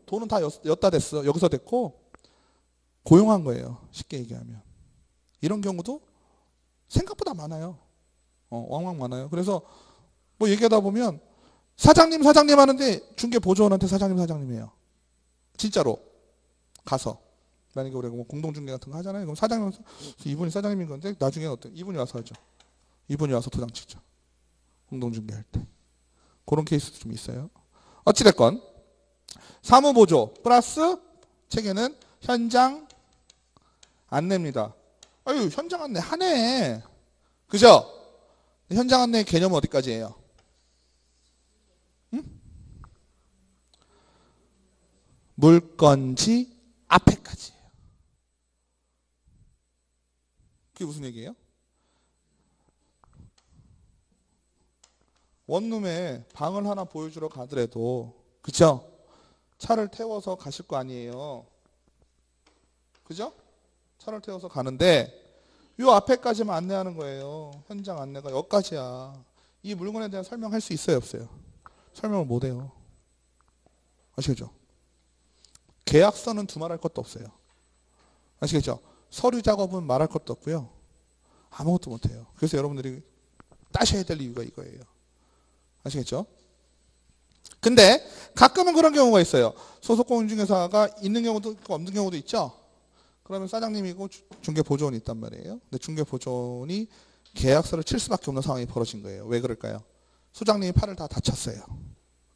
돈은 다 였다 됐어. 여기서 됐고 고용한 거예요. 쉽게 얘기하면. 이런 경우도 생각보다 많아요. 왕왕 많아요. 그래서 뭐 얘기하다 보면 사장님 하는데 중개보조원한테 사장님이에요. 진짜로 가서 만약에 우리가 뭐 공동중개 같은 거 하잖아요. 그럼 사장님 이분이 사장님인 건데 나중에 어때? 이분이 와서 하죠. 이분이 와서 도장 찍죠. 공동중개 할 때. 그런 케이스도 좀 있어요. 어찌됐건 사무보조 플러스 책에는 현장 안내입니다. 아유 현장 안내 하네. 그죠? 현장 안내 개념은 어디까지예요? 응? 물건지 앞에까지예요. 그게 무슨 얘기예요? 원룸에 방을 하나 보여주러 가더라도 그죠? 차를 태워서 가실 거 아니에요. 그죠? 차를 태워서 가는데 요 앞에까지만 안내하는 거예요. 현장 안내가 여기까지야. 이 물건에 대한 설명할 수 있어요, 없어요? 설명을 못 해요. 아시겠죠? 계약서는 두말할 것도 없어요. 아시겠죠? 서류 작업은 말할 것도 없고요. 아무것도 못 해요. 그래서 여러분들이 따셔야 될 이유가 이거예요. 아시겠죠? 근데 가끔은 그런 경우가 있어요. 소속공인중개사가 있는 경우도 있고 없는 경우도 있죠. 그러면 사장님이고 중개보조원이 있단 말이에요. 근데 중개보조원이 계약서를 칠 수밖에 없는 상황이 벌어진 거예요. 왜 그럴까요? 소장님이 팔을 다 다쳤어요.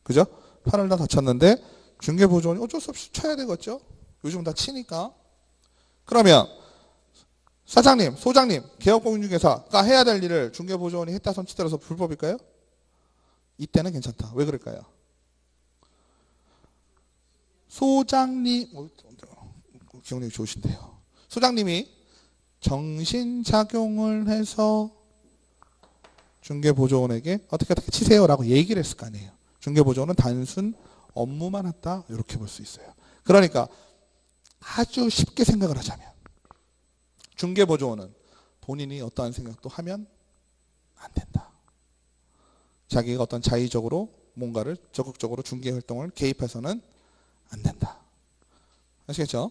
그죠? 팔을 다 다쳤는데 중개보조원이 어쩔 수 없이 쳐야 되겠죠. 요즘 다 치니까. 그러면 사장님, 소장님, 개업공인중개사가 해야 될 일을 중개보조원이 했다 손 치더라도 불법일까요? 이때는 괜찮다. 왜 그럴까요? 소장님, 기억력이 좋으신데요. 소장님이 정신작용을 해서 중개보조원에게 어떻게 치세요라고 얘기를 했을 거 아니에요. 중개보조원은 단순 업무만 했다 이렇게 볼 수 있어요. 그러니까 아주 쉽게 생각을 하자면 중개보조원은 본인이 어떠한 생각도 하면 안 된다. 자기가 어떤 자의적으로 뭔가를 적극적으로 중개활동을 개입해서는 안 된다. 아시겠죠?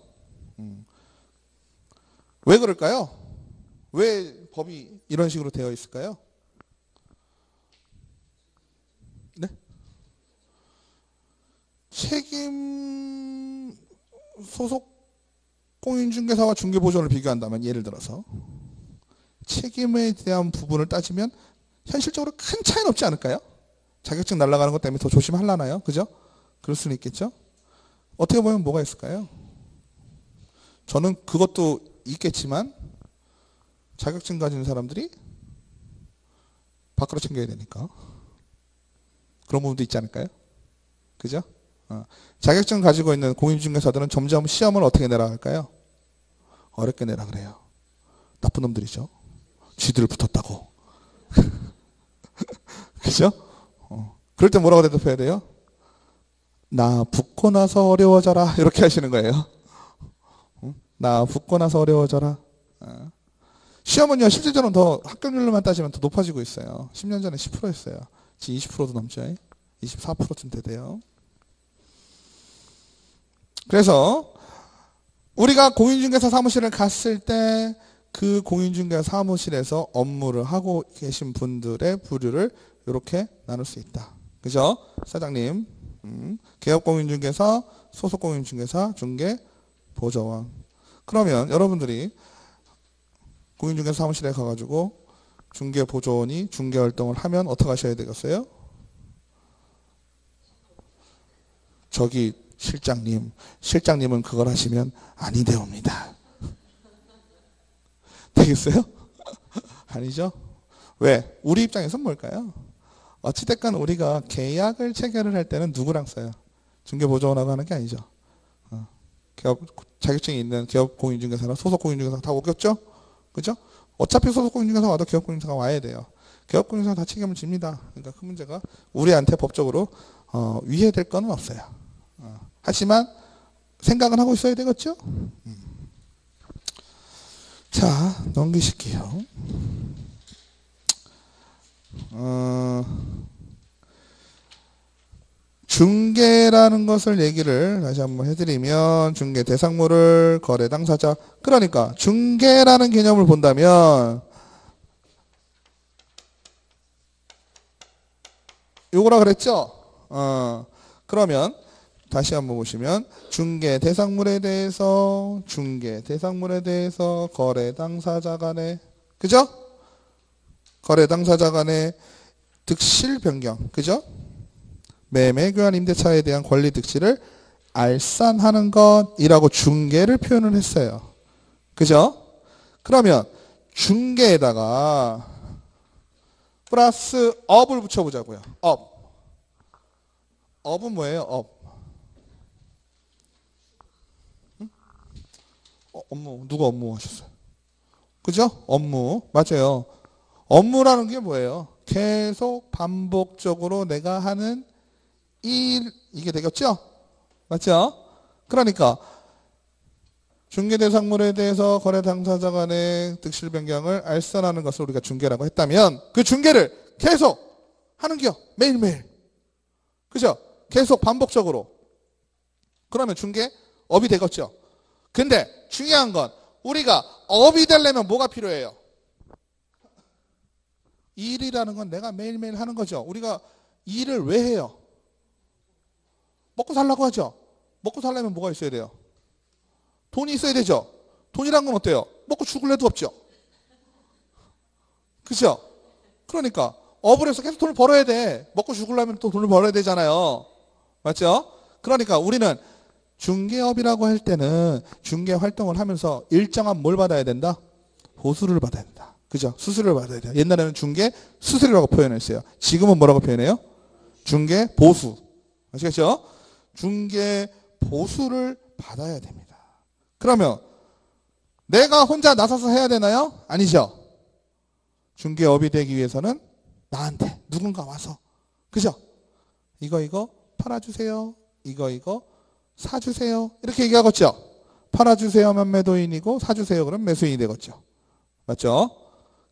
왜 그럴까요? 왜 법이 이런 식으로 되어 있을까요? 네? 책임 소속 공인중개사와 중개보조원을 비교한다면 예를 들어서 책임에 대한 부분을 따지면 현실적으로 큰 차이는 없지 않을까요? 자격증 날아가는 것 때문에 더 조심하려나요? 그죠? 그럴 수는 있겠죠? 어떻게 보면 뭐가 있을까요? 저는 그것도 있겠지만 자격증 가진 사람들이 밖으로 챙겨야 되니까 그런 부분도 있지 않을까요? 그죠? 자격증 가지고 있는 공인중개사들은 점점 시험을 어떻게 내라 할까요? 어렵게 내라 그래요. 나쁜 놈들이죠. 쥐들 붙었다고. 그죠? 그럴 때 뭐라고 대답해야 돼요? 나 붙고 나서 어려워져라 이렇게 하시는 거예요. 나 붙고 나서 어려워져라. 시험은요 실질적으로 더 합격률로만 따지면 더 높아지고 있어요. 10년 전에 10%였어요. 지금 20%도 넘죠. 24%쯤 되대요. 그래서 우리가 공인중개사 사무실을 갔을 때 그 공인중개사 사무실에서 업무를 하고 계신 분들의 부류를 이렇게 나눌 수 있다. 그죠? 사장님, 개업공인중개사, 소속공인중개사, 중개, 보조원. 그러면 여러분들이 공인중개사 사무실에 가가지고 중개 보조원이 중개 활동을 하면 어떻게 하셔야 되겠어요? 저기 실장님은 그걸 하시면 아니 되옵니다. 되겠어요? 아니죠? 왜? 우리 입장에서 뭘까요? 어찌됐건 우리가 계약을 체결을 할 때는 누구랑 써요? 중개보조원하고 하는 게 아니죠. 기업 자격증이 있는 기업 공인중개사나 소속 공인중개사 다 오겠죠? 그죠? 어차피 소속 공인중개사 와도 기업 공인중개사가 와야 돼요. 기업 공인중개사 다 책임을 집니다. 그러니까 그 문제가 우리한테 법적으로 위해될 건 없어요. 하지만 생각은 하고 있어야 되겠죠? 자, 넘기실게요. 중개라는 것을 얘기를 다시 한번 해드리면 중개 대상물을 거래 당사자, 그러니까 중개라는 개념을 본다면 요거라 그랬죠? 그러면 다시 한번 보시면 중개 대상물에 대해서 거래 당사자 간에, 그죠? 거래 당사자 간의 득실 변경, 그죠? 매매 교환 임대차에 대한 권리 득실을 알선하는 것이라고 중개를 표현을 했어요. 그죠? 그러면 중개에다가 플러스 업을 붙여보자고요. 업은 뭐예요? 업무. 누가 업무 하셨어요? 그죠? 업무. 맞아요. 업무라는 게 뭐예요? 계속 반복적으로 내가 하는 일, 이게 되겠죠? 맞죠? 그러니까 중개대상물에 대해서 거래 당사자 간의 득실 변경을 알선하는 것을 우리가 중개라고 했다면 그 중개를 계속 하는 겨. 매일매일. 그죠? 계속 반복적으로. 그러면 중개업이 되겠죠? 근데 중요한 건 우리가 업이 되려면 뭐가 필요해요? 일이라는 건 내가 매일매일 하는 거죠. 우리가 일을 왜 해요? 먹고 살라고 하죠. 먹고 살려면 뭐가 있어야 돼요? 돈이 있어야 되죠. 돈이란 건 어때요? 먹고 죽을 애도 없죠. 그죠? 그러니까 업을 해서 계속 돈을 벌어야 돼. 먹고 죽으려면 또 돈을 벌어야 되잖아요. 맞죠? 그러니까 우리는 중개업이라고 할 때는 중개 활동을 하면서 일정한 뭘 받아야 된다? 보수를 받아야 된다. 그죠? 수수료를 받아야 돼요. 옛날에는 중개 수수료라고 표현했어요. 지금은 뭐라고 표현해요? 중개 보수. 아시겠죠? 중개 보수를 받아야 됩니다. 그러면 내가 혼자 나서서 해야 되나요? 아니죠. 중개업이 되기 위해서는 나한테 누군가 와서, 그죠? 이거 팔아주세요. 이거 사주세요. 이렇게 얘기하겠죠. 팔아주세요 하면 매도인이고 사주세요 그러면 매수인이 되겠죠. 맞죠?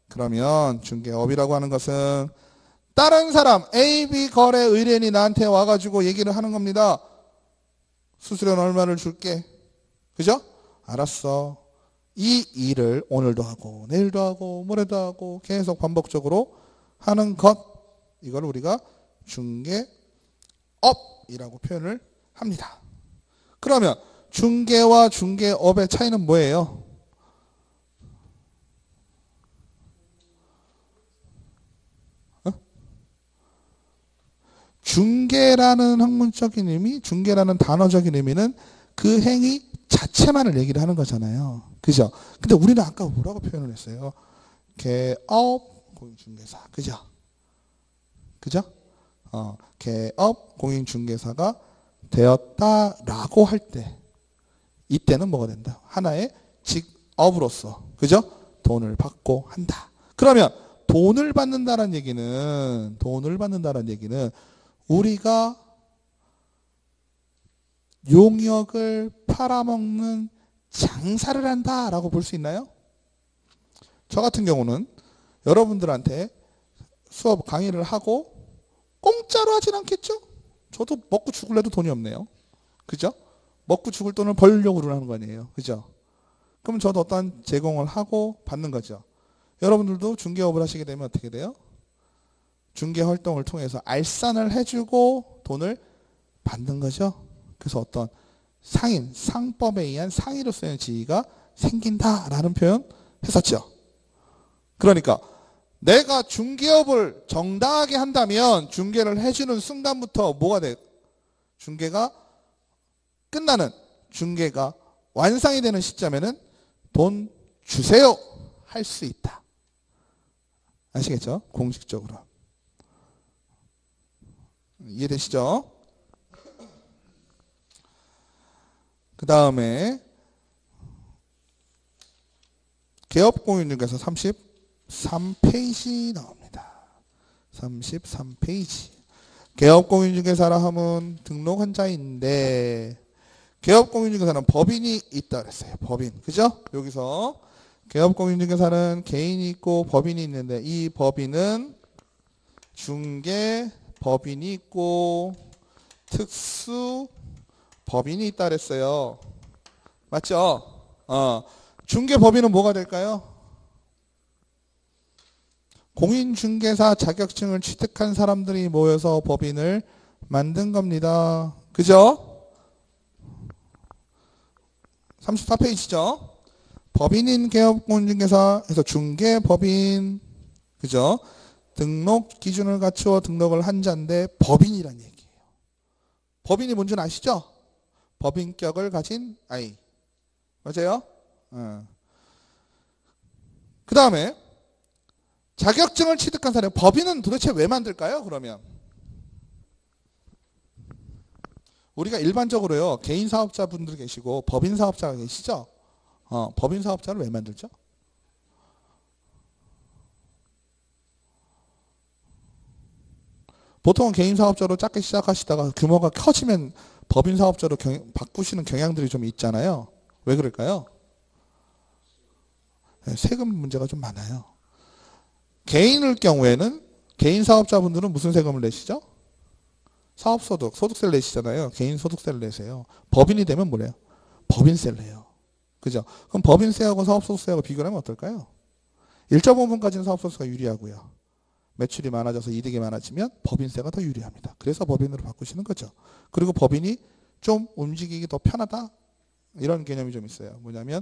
그러면 중개업이라고 하는 것은 다른 사람 A, B 거래 의뢰인이 나한테 와가지고 얘기를 하는 겁니다. 수수료는 얼마를 줄게. 그죠? 알았어. 이 일을 오늘도 하고 내일도 하고 모레도 하고 계속 반복적으로 하는 것, 이걸 우리가 중개업이라고 표현을 합니다. 그러면 중개와 중개업의 차이는 뭐예요? 중개라는 학문적인 의미, 중개라는 단어적인 의미는 그 행위 자체만을 얘기를 하는 거잖아요. 그죠? 근데 우리는 아까 뭐라고 표현을 했어요? 개업 공인중개사. 그죠? 그죠? 개업 공인중개사가 되었다라고 할 때, 이때는 뭐가 된다? 하나의 직업으로서, 그죠? 돈을 받고 한다. 그러면 돈을 받는다는 얘기는 우리가 용역을 팔아먹는 장사를 한다라고 볼 수 있나요? 저 같은 경우는 여러분들한테 수업 강의를 하고 공짜로 하진 않겠죠? 저도 먹고 죽을래도 돈이 없네요. 그죠? 먹고 죽을 돈을 벌려고 하는 거 아니에요. 그죠? 그럼 저도 어떤 제공을 하고 받는 거죠. 여러분들도 중개업을 하시게 되면 어떻게 돼요? 중개 활동을 통해서 알선을 해주고 돈을 받는 거죠. 그래서 어떤 상인, 상법에 의한 상의로서의 지위가 생긴다라는 표현 했었죠. 그러니까 내가 중개업을 정당하게 한다면 중개를 해주는 순간부터 뭐가 돼? 중개가 끝나는 중개가 완성이 되는 시점에는 돈 주세요 할 수 있다. 아시겠죠? 공식적으로. 이해되시죠? 그 다음에 개업공인중개사 33페이지 나옵니다. 33페이지. 개업공인중개사라 하면 등록 환자인데 개업공인중개사는 법인이 있다 그랬어요. 법인. 그죠? 여기서 개업공인중개사는 개인이 있고 법인이 있는데 이 법인은 중개 법인이 있고 특수 법인이 있다 그랬어요. 맞죠? 중개 법인은 뭐가 될까요? 공인중개사 자격증을 취득한 사람들이 모여서 법인을 만든 겁니다. 그죠? 34페이지죠? 법인인 개업공인중개사에서 중개법인, 그죠? 등록 기준을 갖추어 등록을 한 자인데 법인이란 얘기예요. 법인이 뭔지는 아시죠? 법인격을 가진 아이. 맞아요? 그 다음에 자격증을 취득한 사람, 법인은 도대체 왜 만들까요? 그러면 우리가 일반적으로요, 개인 사업자분들 계시고 법인 사업자가 계시죠? 법인 사업자를 왜 만들죠? 보통은 개인 사업자로 작게 시작하시다가 규모가 커지면 법인 사업자로 바꾸시는 경향들이 좀 있잖아요. 왜 그럴까요? 세금 문제가 좀 많아요. 개인일 경우에는 개인 사업자분들은 무슨 세금을 내시죠? 사업소득, 소득세를 내시잖아요. 개인 소득세를 내세요. 법인이 되면 뭐래요? 법인세를 내요. 그죠? 그럼 법인세하고 사업소득세하고 비교를 하면 어떨까요? 1.5분까지는 사업소득세가 유리하고요. 매출이 많아져서 이득이 많아지면 법인세가 더 유리합니다. 그래서 법인으로 바꾸시는 거죠. 그리고 법인이 좀 움직이기 더 편하다? 이런 개념이 좀 있어요. 뭐냐면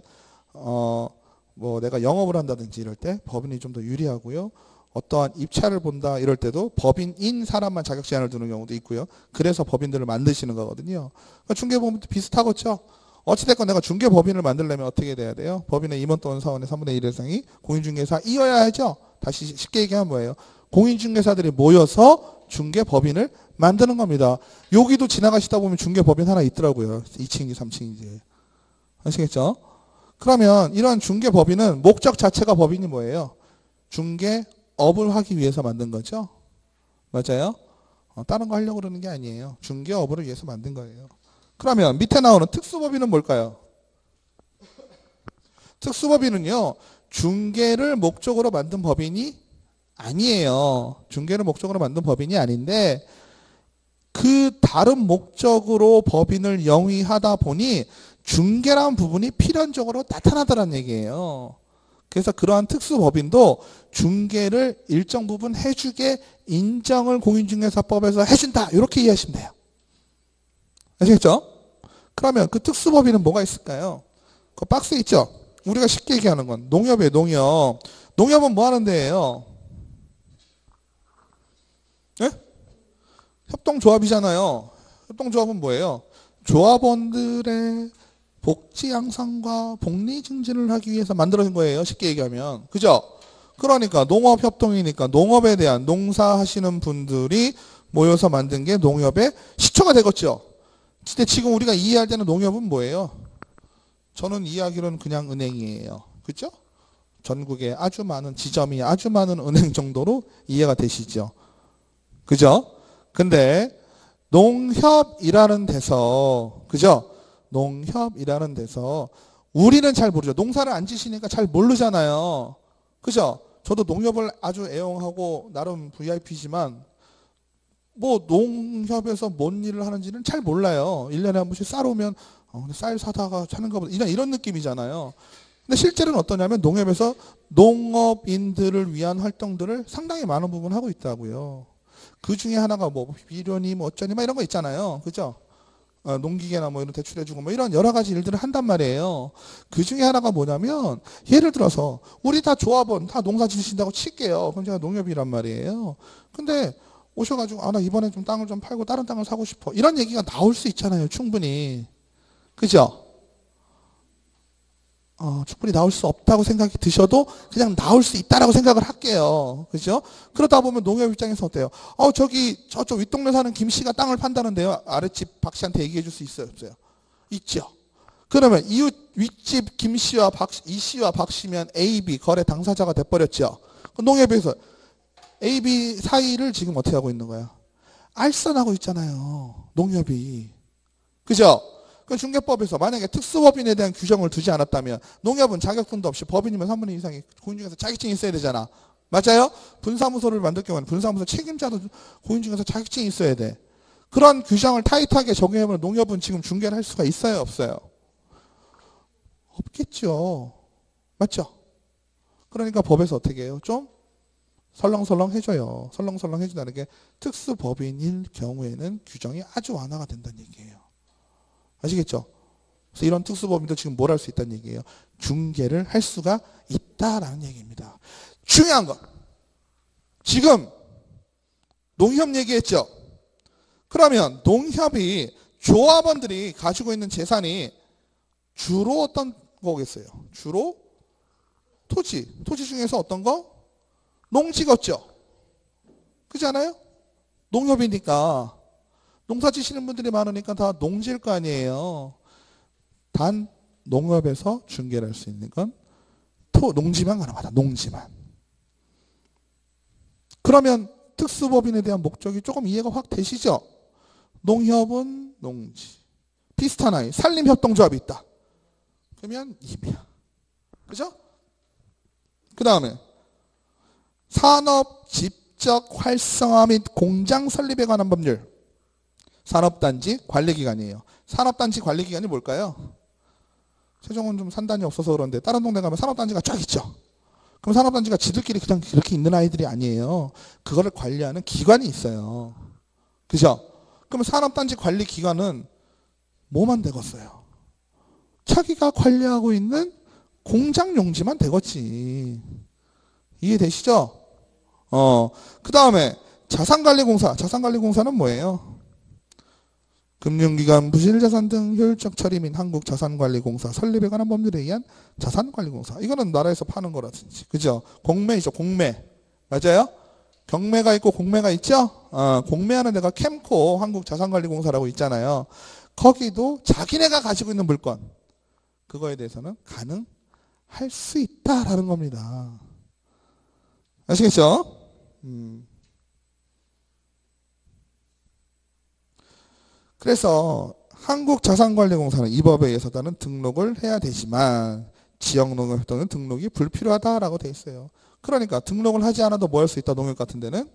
뭐 내가 영업을 한다든지 이럴 때 법인이 좀 더 유리하고요. 어떠한 입찰을 본다 이럴 때도 법인인 사람만 자격 제한을 두는 경우도 있고요. 그래서 법인들을 만드시는 거거든요. 그러니까 중개법인도 비슷하겠죠. 어찌됐건 내가 중개법인을 만들려면 어떻게 돼야 돼요? 법인의 임원 또는 사원의 3분의 1 이상이 공인중개사이어야 하죠. 다시 쉽게 얘기하면 뭐예요? 공인중개사들이 모여서 중개법인을 만드는 겁니다. 여기도 지나가시다 보면 중개법인 하나 있더라고요. 2층인지 3층인지. 아시겠죠? 그러면 이런 중개법인은 목적 자체가 법인이 뭐예요? 중개업을 하기 위해서 만든 거죠. 맞아요? 다른 거 하려고 그러는 게 아니에요. 중개업을 위해서 만든 거예요. 그러면 밑에 나오는 특수법인은 뭘까요? 특수법인은요, 중개를 목적으로 만든 법인이 아니에요. 중개를 목적으로 만든 법인이 아닌데 그 다른 목적으로 법인을 영위하다 보니 중개라는 부분이 필연적으로 나타나더란 얘기예요. 그래서 그러한 특수법인도 중개를 일정 부분 해주게 인정을 공인중개사법에서 해준다. 이렇게 이해하시면 돼요. 아시겠죠? 그러면 그 특수법인은 뭐가 있을까요? 그 박스에 있죠? 우리가 쉽게 얘기하는 건 농협이에요. 농협. 농협은 뭐 하는 데예요? 네? 협동조합이잖아요. 협동조합은 뭐예요? 조합원들의 복지 향상과 복리 증진을 하기 위해서 만들어진 거예요. 쉽게 얘기하면. 그죠? 그러니까 농업협동이니까 농업에 대한 농사하시는 분들이 모여서 만든 게 농협의 시초가 되겠죠. 근데 지금 우리가 이해할 때는 농협은 뭐예요? 저는 이해하기로는 그냥 은행이에요. 그죠? 전국에 아주 많은 지점이 아주 많은 은행 정도로 이해가 되시죠? 그죠? 근데 농협이라는 데서, 그죠? 농협이라는 데서 우리는 잘 모르죠. 농사를 안 지시니까 잘 모르잖아요. 그죠? 저도 농협을 아주 애용하고 나름 VIP지만 뭐 농협에서 뭔 일을 하는지는 잘 몰라요. 1년에 한 번씩 쌀 오면 쌀 사다가 사는가 보다 이런 느낌이잖아요. 근데 실제로는 어떠냐면 농협에서 농업인들을 위한 활동들을 상당히 많은 부분 하고 있다고요. 그 중에 하나가 뭐 비료니 뭐 어쩌니 막 이런 거 있잖아요. 그죠? 농기계나 뭐 이런 대출해주고 뭐 이런 여러 가지 일들을 한단 말이에요. 그 중에 하나가 뭐냐면 예를 들어서 우리 다 조합원 다 농사 지으신다고 칠게요. 그럼 제가 농협이란 말이에요. 근데 오셔가지고 나 이번에 좀 땅을 좀 팔고 다른 땅을 사고 싶어. 이런 얘기가 나올 수 있잖아요. 충분히. 그죠? 충분히 나올 수 없다고 생각이 드셔도 그냥 나올 수 있다라고 생각을 할게요. 그죠? 그러다 보면 농협 입장에서 어때요? 저쪽 윗동네 사는 김 씨가 땅을 판다는데요. 아랫집 박 씨한테 얘기해 줄 수 있어요? 없어요? 있죠. 그러면 이웃 윗집 김 씨와 이 씨와 박 씨면 A, B 거래 당사자가 돼버렸죠. 농협에서 A, B 사이를 지금 어떻게 하고 있는 거야? 알선하고 있잖아요. 농협이. 그죠? 그 중개법에서 만약에 특수법인에 대한 규정을 두지 않았다면 농협은 자격증도 없이 법인이면 3분의 2 이상이 공인중개사 자격증이 있어야 되잖아. 맞아요? 분사무소를 만들 경우는 분사무소 책임자도 공인중개사 자격증이 있어야 돼. 그런 규정을 타이트하게 적용하면 농협은 지금 중개를 할 수가 있어요? 없어요? 없겠죠. 맞죠? 그러니까 법에서 어떻게 해요? 좀 설렁설렁 해줘요. 설렁설렁 해준다는 게 특수법인일 경우에는 규정이 아주 완화가 된다는 얘기예요. 아시겠죠? 그래서 이런 특수법인도 지금 뭘 할 수 있다는 얘기예요. 중개를 할 수가 있다라는 얘기입니다. 중요한 건 지금 농협 얘기했죠. 그러면 농협이 조합원들이 가지고 있는 재산이 주로 어떤 거겠어요? 주로 토지. 토지 중에서 어떤 거? 농지겠죠. 그렇지 않아요? 농협이니까 농사 지시는 분들이 많으니까 다 농지일 거 아니에요. 단 농협에서 중개를 할 수 있는 건 농지만 가능하다. 농지만. 그러면 특수법인에 대한 목적이 조금 이해가 확 되시죠? 농협은 농지. 비슷한 아이. 산림협동조합이 있다. 그러면 임야. 그죠? 그 다음에 산업 집적 활성화 및 공장 설립에 관한 법률. 산업단지 관리기관이에요. 산업단지 관리기관이 뭘까요? 세종은 좀 산단이 없어서 그런데 다른 동네 가면 산업단지가 쫙 있죠. 그럼 산업단지가 지들끼리 그냥 그렇게 있는 아이들이 아니에요. 그거를 관리하는 기관이 있어요. 그죠? 그럼 산업단지 관리기관은 뭐만 되겠어요? 자기가 관리하고 있는 공장 용지만 되겠지. 이해되시죠? 그 다음에 자산관리공사. 자산관리공사는 뭐예요? 금융기관, 부실자산 등 효율적 처리 및 한국자산관리공사 설립에 관한 법률에 의한 자산관리공사. 이거는 나라에서 파는 거라든지. 그죠? 공매이죠. 공매. 맞아요? 경매가 있고 공매가 있죠? 공매하는 데가 캠코 한국자산관리공사라고 있잖아요. 거기도 자기네가 가지고 있는 물건. 그거에 대해서는 가능할 수 있다라는 겁니다. 아시겠죠? 그래서 한국자산관리공사는 이 법에 의해서는 등록을 해야 되지만 지역농협회는 등록이 불필요하다라고 돼 있어요. 그러니까 등록을 하지 않아도 뭐 할 수 있다. 농협 같은 데는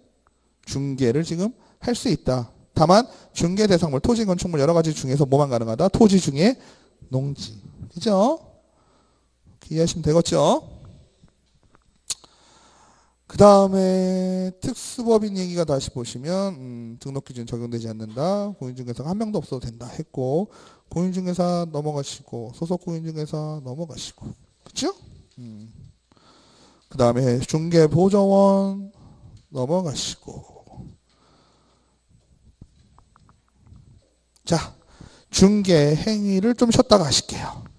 중개를 지금 할 수 있다. 다만 중개 대상물, 토지, 건축물 여러 가지 중에서 뭐만 가능하다? 토지 중에 농지. 그죠? 이해하시면 되겠죠? 그 다음에 특수법인 얘기가 다시 보시면 등록기준 적용되지 않는다. 공인중개사가 한 명도 없어도 된다 했고 공인중개사 넘어가시고 소속 공인중개사 넘어가시고 그쵸? 그 다음에 중개보조원 넘어가시고 자 중개 행위를 좀 쉬었다가 하실게요.